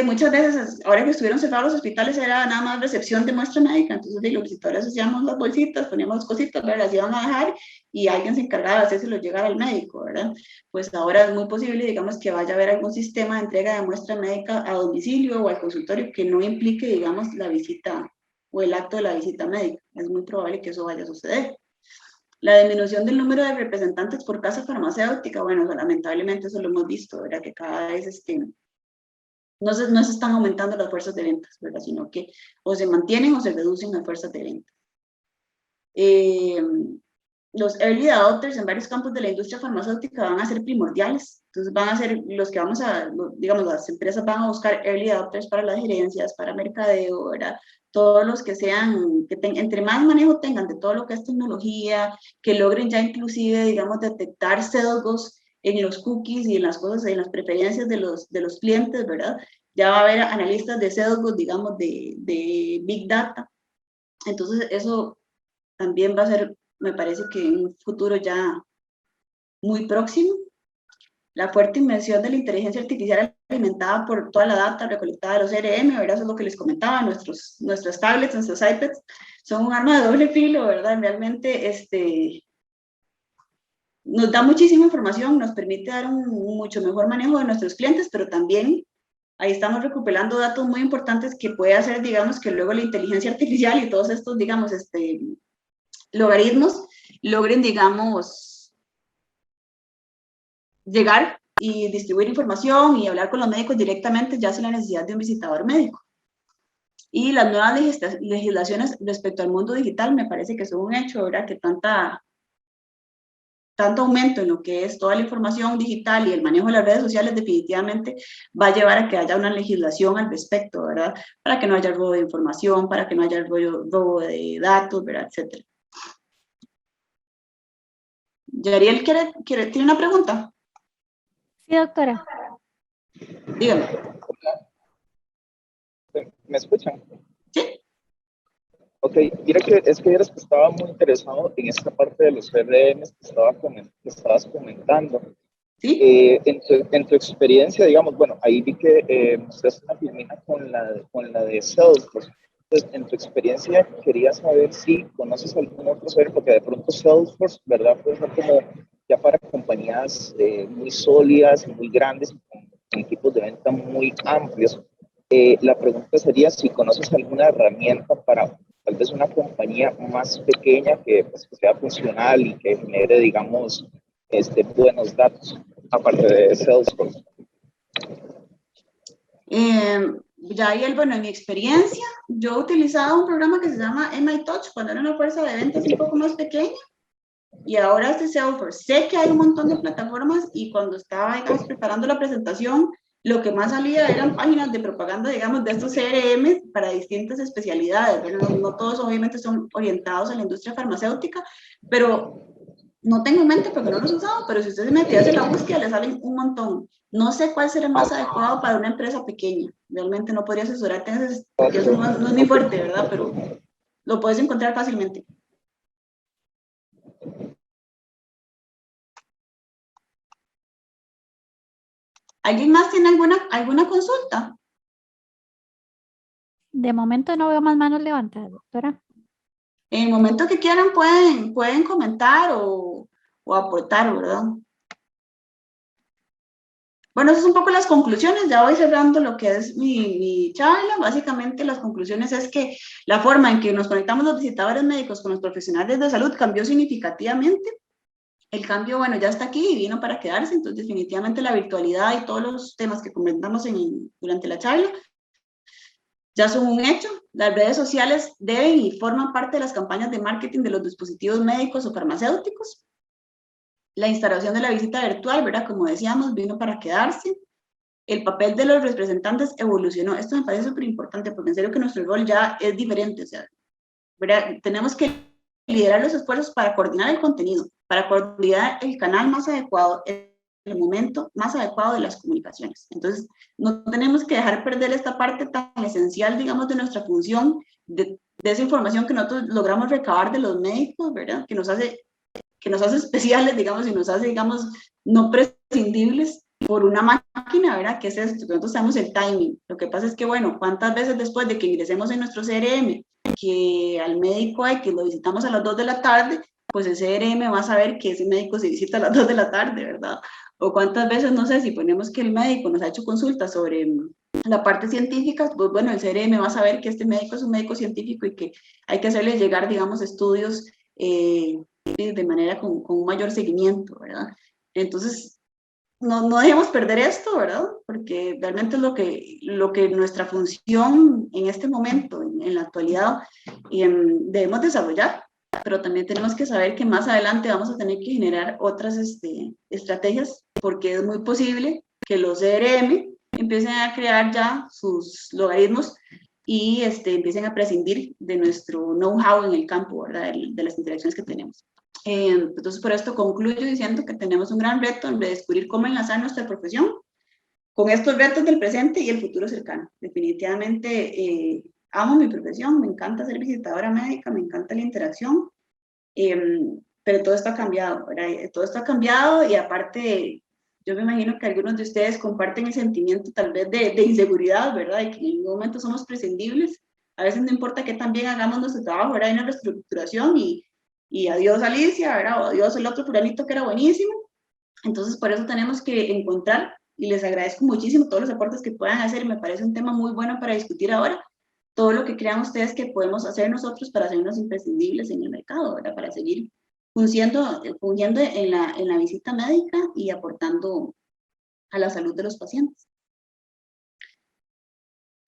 muchas veces, ahora que estuvieron cerrados los hospitales, era nada más recepción de muestra médica, entonces los visitadores hacíamos las bolsitas, poníamos las cositas, ¿verdad? Las iban a dejar y alguien se encargaba de hacérselo llegar al médico, ¿verdad? Pues ahora es muy posible, digamos, que vaya a haber algún sistema de entrega de muestra médica a domicilio o al consultorio que no implique, digamos, la visita o el acto de la visita médica. Es muy probable que eso vaya a suceder. La disminución del número de representantes por casa farmacéutica, bueno, lamentablemente eso lo hemos visto, ¿verdad? Que cada vez no se están aumentando las fuerzas de ventas, ¿verdad? Sino que o se mantienen o se reducen las fuerzas de ventas. Los early adopters en varios campos de la industria farmacéutica van a ser primordiales. Entonces van a ser los que digamos, las empresas van a buscar early adopters para las gerencias, para mercadeo, ¿verdad? Todos los que sean, entre más manejo tengan de todo lo que es tecnología, que logren ya inclusive, digamos, detectar sesgos en los cookies y en las cosas, en las preferencias de los clientes, ¿verdad? Ya va a haber analistas de sesgos, digamos, de Big Data. Entonces eso también va a ser, me parece que en un futuro ya muy próximo. La fuerte inmersión de la inteligencia artificial alimentada por toda la data recolectada de los CRM, ¿verdad? Eso es lo que les comentaba, nuestras tablets, nuestros iPads, son un arma de doble filo, ¿verdad? Realmente nos da muchísima información, nos permite dar un mucho mejor manejo de nuestros clientes, pero también ahí estamos recuperando datos muy importantes que puede hacer, digamos, que luego la inteligencia artificial y todos estos, digamos, logaritmos logren, digamos, llegar y distribuir información y hablar con los médicos directamente ya sin la necesidad de un visitador médico. Y las nuevas legislaciones respecto al mundo digital me parece que son un hecho, ¿verdad? Que tanto aumento en lo que es toda la información digital y el manejo de las redes sociales definitivamente va a llevar a que haya una legislación al respecto, ¿verdad? Para que no haya robo de información, para que no haya robo de datos, ¿verdad? Etcétera. Yariel, ¿tiene una pregunta? Sí, doctora. Dígame. ¿Me escuchan? Sí. Ok, mira que estaba muy interesado en esta parte de los CRMs que estabas comentando. ¿Sí? En tu experiencia, digamos, bueno, ahí vi que ustedes terminan con la de Salesforce. Entonces, en tu experiencia, quería saber si conoces algún otro CRM, porque de pronto Salesforce, ¿verdad? Puede ser como ya para compañías muy sólidas, muy grandes, con equipos de venta muy amplios. La pregunta sería si conoces alguna herramienta para tal vez una compañía más pequeña que sea funcional y que genere, digamos, buenos datos, aparte de Salesforce. Bueno, en mi experiencia, yo utilizaba un programa que se llama MITouch cuando era una fuerza de ventas un poco más pequeña, y ahora es de Salesforce. Sé que hay un montón de plataformas, y cuando estaba, digamos, preparando la presentación, lo que más salía eran páginas de propaganda, digamos, de estos CRM para distintas especialidades, pero no todos obviamente son orientados a la industria farmacéutica, pero no tengo en mente porque no los he usado, pero si usted se mete y hace la búsqueda, le salen un montón. No sé cuál será más adecuado para una empresa pequeña. Realmente no podría asesorarte en ese, porque eso no es mi fuerte, ¿verdad? Pero lo puedes encontrar fácilmente. ¿Alguien más tiene alguna consulta? De momento no veo más manos levantadas, doctora. En el momento que quieran pueden comentar o aportar, ¿verdad? Bueno, esas son un poco las conclusiones. Ya voy cerrando lo que es mi charla. Básicamente las conclusiones es que la forma en que nos conectamos los visitadores médicos con los profesionales de salud cambió significativamente. El cambio, bueno, ya está aquí y vino para quedarse. Entonces, definitivamente la virtualidad y todos los temas que comentamos durante la charla ya son un hecho. Las redes sociales deben y forman parte de las campañas de marketing de los dispositivos médicos o farmacéuticos. La instalación de la visita virtual, ¿verdad? Como decíamos, vino para quedarse. El papel de los representantes evolucionó. Esto me parece súper importante porque en serio que nuestro rol ya es diferente. O sea, ¿verdad? Tenemos que liderar los esfuerzos para coordinar el contenido, para coordinar el canal más adecuado, el momento más adecuado de las comunicaciones. Entonces, no tenemos que dejar perder esta parte tan esencial, digamos, de nuestra función, de esa información que nosotros logramos recabar de los médicos, ¿verdad? Que nos hace especiales, digamos, y nos hace, digamos, no prescindibles por una máquina, ¿verdad? ¿Qué es esto? Nosotros sabemos el timing. Lo que pasa es que, bueno, ¿cuántas veces después de que ingresemos en nuestro CRM, que al médico X lo visitamos a las 2 de la tarde, pues el CRM va a saber que ese médico se visita a las 2 de la tarde, ¿verdad? O cuántas veces, no sé, si ponemos que el médico nos ha hecho consultas sobre la parte científica, pues bueno, el CRM va a saber que este médico es un médico científico y que hay que hacerle llegar, digamos, estudios de manera con un mayor seguimiento, ¿verdad? Entonces, no dejemos perder esto, ¿verdad? Porque realmente es lo que nuestra función en este momento, en la actualidad, debemos desarrollar, pero también tenemos que saber que más adelante vamos a tener que generar otras estrategias, porque es muy posible que los CRM empiecen a crear ya sus logaritmos y empiecen a prescindir de nuestro know-how en el campo, ¿verdad? De las interacciones que tenemos. Entonces, por esto concluyo diciendo que tenemos un gran reto en descubrir cómo enlazar nuestra profesión con estos retos del presente y el futuro cercano. Definitivamente amo mi profesión, me encanta ser visitadora médica, me encanta la interacción, pero todo esto ha cambiado, ¿verdad? Todo esto ha cambiado y aparte, yo me imagino que algunos de ustedes comparten el sentimiento tal vez de inseguridad, ¿verdad? Y que en algún momento somos prescindibles. A veces no importa qué tan bien hagamos nuestro trabajo, ¿verdad? Hay una reestructuración y adiós Alicia, ¿verdad? O adiós el otro fulanito que era buenísimo. Entonces, por eso tenemos que encontrar, y les agradezco muchísimo todos los aportes que puedan hacer, me parece un tema muy bueno para discutir ahora, todo lo que crean ustedes que podemos hacer nosotros para hacernos imprescindibles en el mercado, ¿verdad? Para seguir fungiendo en la visita médica y aportando a la salud de los pacientes.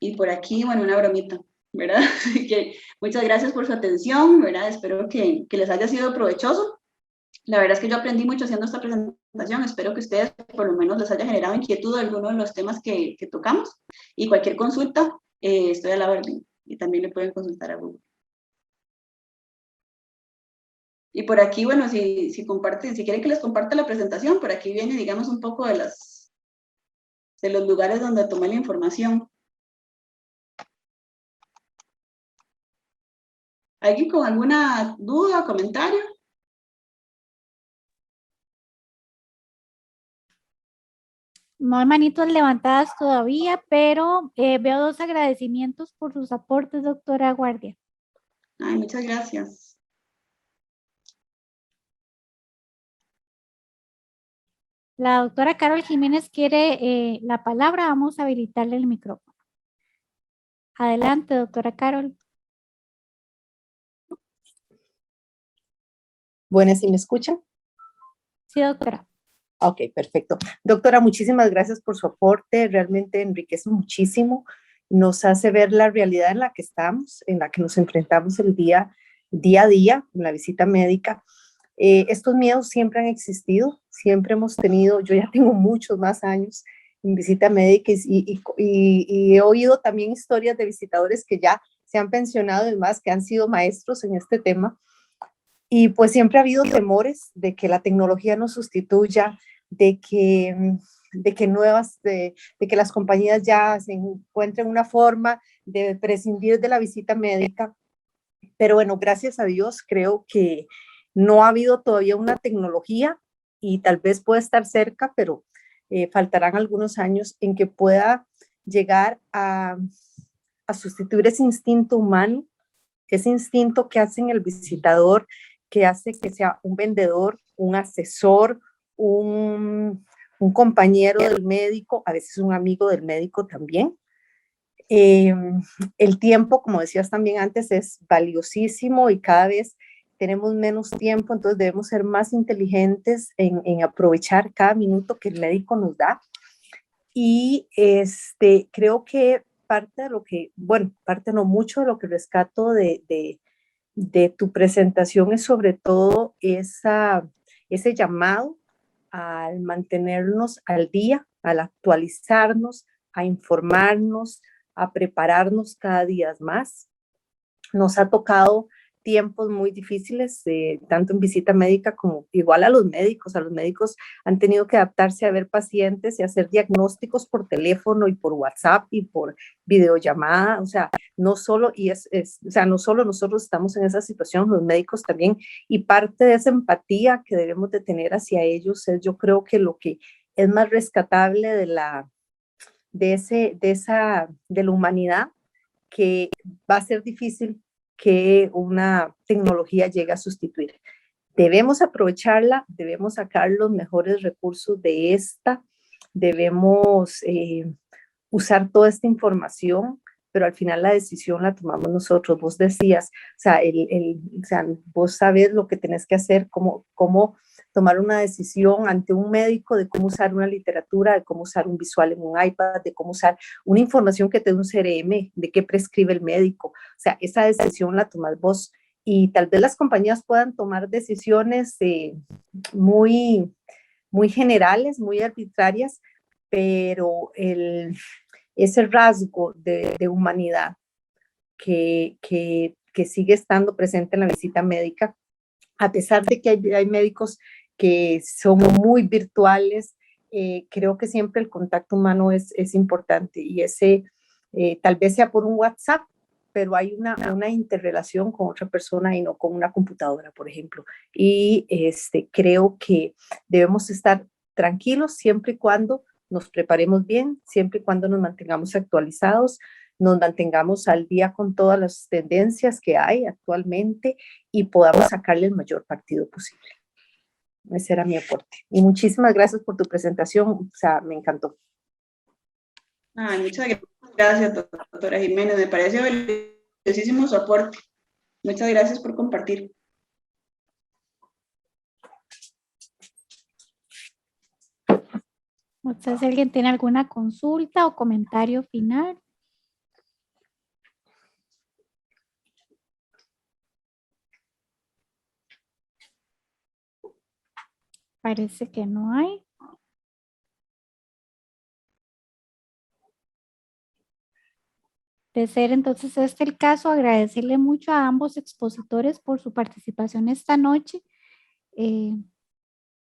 Y por aquí, bueno, una bromita, ¿verdad? Que muchas gracias por su atención, ¿verdad? Espero que les haya sido provechoso. La verdad es que yo aprendí mucho haciendo esta presentación. Espero que ustedes por lo menos les haya generado inquietud de alguno de los temas que tocamos. Y cualquier consulta, estoy a la orden. Y también le pueden consultar a Google. Y por aquí, bueno, si comparten, si quieren que les comparta la presentación, por aquí viene, digamos, un poco de los lugares donde tomé la información. ¿Alguien con alguna duda o comentario? No hay manitos levantadas todavía, pero veo 2 agradecimientos por sus aportes, doctora Guardia. Ay, muchas gracias. La doctora Carol Jiménez quiere la palabra. Vamos a habilitarle el micrófono. Adelante, doctora Carol. Buenas, ¿sí me escuchan? Sí, doctora. Ok, perfecto. Doctora, muchísimas gracias por su aporte, realmente enriquece muchísimo, nos hace ver la realidad en la que estamos, en la que nos enfrentamos el día a día, en la visita médica. Estos miedos siempre han existido, siempre hemos tenido, yo ya tengo muchos más años en visita médica y he oído también historias de visitadores que ya se han pensionado y demás, que han sido maestros en este tema. Y pues siempre ha habido temores de que la tecnología nos sustituya, de que las compañías ya se encuentren una forma de prescindir de la visita médica. Pero bueno, gracias a Dios creo que no ha habido todavía una tecnología y tal vez pueda estar cerca, pero faltarán algunos años en que pueda llegar a sustituir ese instinto humano, ese instinto que hace en el visitador, que hace que sea un vendedor, un asesor, un compañero del médico, a veces un amigo del médico también. El tiempo, como decías también antes, es valiosísimo y cada vez tenemos menos tiempo, entonces debemos ser más inteligentes en aprovechar cada minuto que el médico nos da. Y creo que parte de lo que, bueno, parte no mucho de lo que rescato de tu presentación es sobre todo ese llamado al mantenernos al día, al actualizarnos, a informarnos, a prepararnos cada día más. Nos ha tocado tiempos muy difíciles, tanto en visita médica como igual a los médicos. A los médicos han tenido que adaptarse a ver pacientes y hacer diagnósticos por teléfono y por WhatsApp y por videollamada. O sea, no solo, no solo nosotros estamos en esa situación, los médicos también, y parte de esa empatía que debemos de tener hacia ellos es, yo creo que lo que es más rescatable de la humanidad, que va a ser difícil que una tecnología llegue a sustituir. Debemos aprovecharla, debemos sacar los mejores recursos de esta, debemos usar toda esta información, pero al final la decisión la tomamos nosotros. Vos decías, o sea, o sea, vos sabés lo que tenés que hacer, cómo tomar una decisión ante un médico de cómo usar una literatura, de cómo usar un visual en un iPad, de cómo usar una información que te dé un CRM, de qué prescribe el médico. O sea, esa decisión la tomás vos. Y tal vez las compañías puedan tomar decisiones muy, muy generales, muy arbitrarias, pero ese rasgo de humanidad que sigue estando presente en la visita médica, a pesar de que hay médicos que son muy virtuales, creo que siempre el contacto humano es importante, y ese tal vez sea por un WhatsApp, pero hay una interrelación con otra persona y no con una computadora, por ejemplo. Y creo que debemos estar tranquilos siempre y cuando nos preparemos bien, siempre y cuando nos mantengamos actualizados, nos mantengamos al día con todas las tendencias que hay actualmente y podamos sacarle el mayor partido posible. Ese era mi aporte. Y muchísimas gracias por tu presentación, o sea, me encantó. Ay, muchas gracias, doctora Jiménez. Me parece valiosísimo su aporte. Muchas gracias por compartir. No sé si alguien tiene alguna consulta o comentario final. Parece que no hay. De ser entonces este el caso, agradecerle mucho a ambos expositores por su participación esta noche.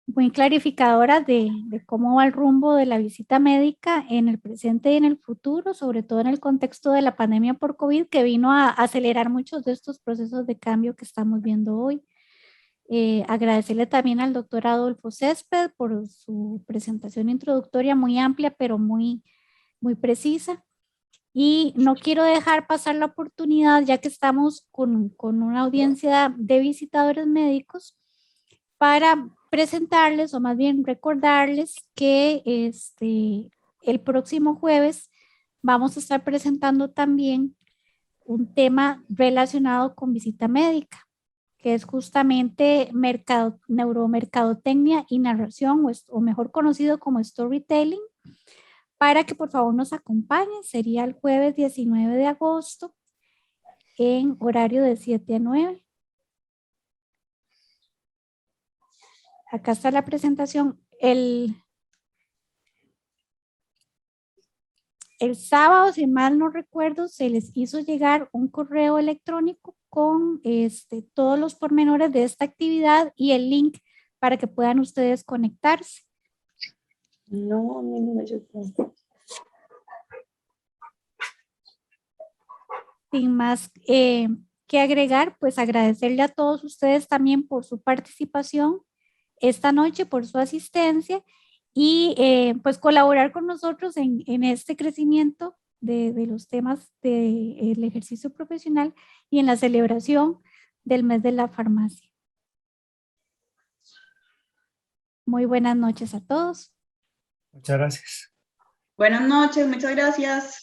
Muy clarificadora de cómo va el rumbo de la visita médica en el presente y en el futuro, sobre todo en el contexto de la pandemia por COVID, que vino a acelerar muchos de estos procesos de cambio que estamos viendo hoy. Agradecerle también al doctor Adolfo Césped por su presentación introductoria muy amplia, pero muy precisa. Y no quiero dejar pasar la oportunidad, ya que estamos con una audiencia de visitadores médicos, para presentarles, o más bien recordarles que el próximo jueves vamos a estar presentando también un tema relacionado con visita médica, que es justamente neuromercadotecnia y narración, o mejor conocido como storytelling, para que por favor nos acompañen. Sería el jueves 19 de agosto en horario de 7 a 9. Acá está la presentación. El sábado, si mal no recuerdo, se les hizo llegar un correo electrónico con todos los pormenores de esta actividad y el link para que puedan ustedes conectarse. No, a mí no me llegó. Sin más que agregar, pues agradecerle a todos ustedes también por su participación esta noche, por su asistencia, y pues colaborar con nosotros en este crecimiento de los temas del ejercicio profesional y en la celebración del mes de la farmacia. Muy buenas noches a todos. Muchas gracias. Buenas noches, muchas gracias.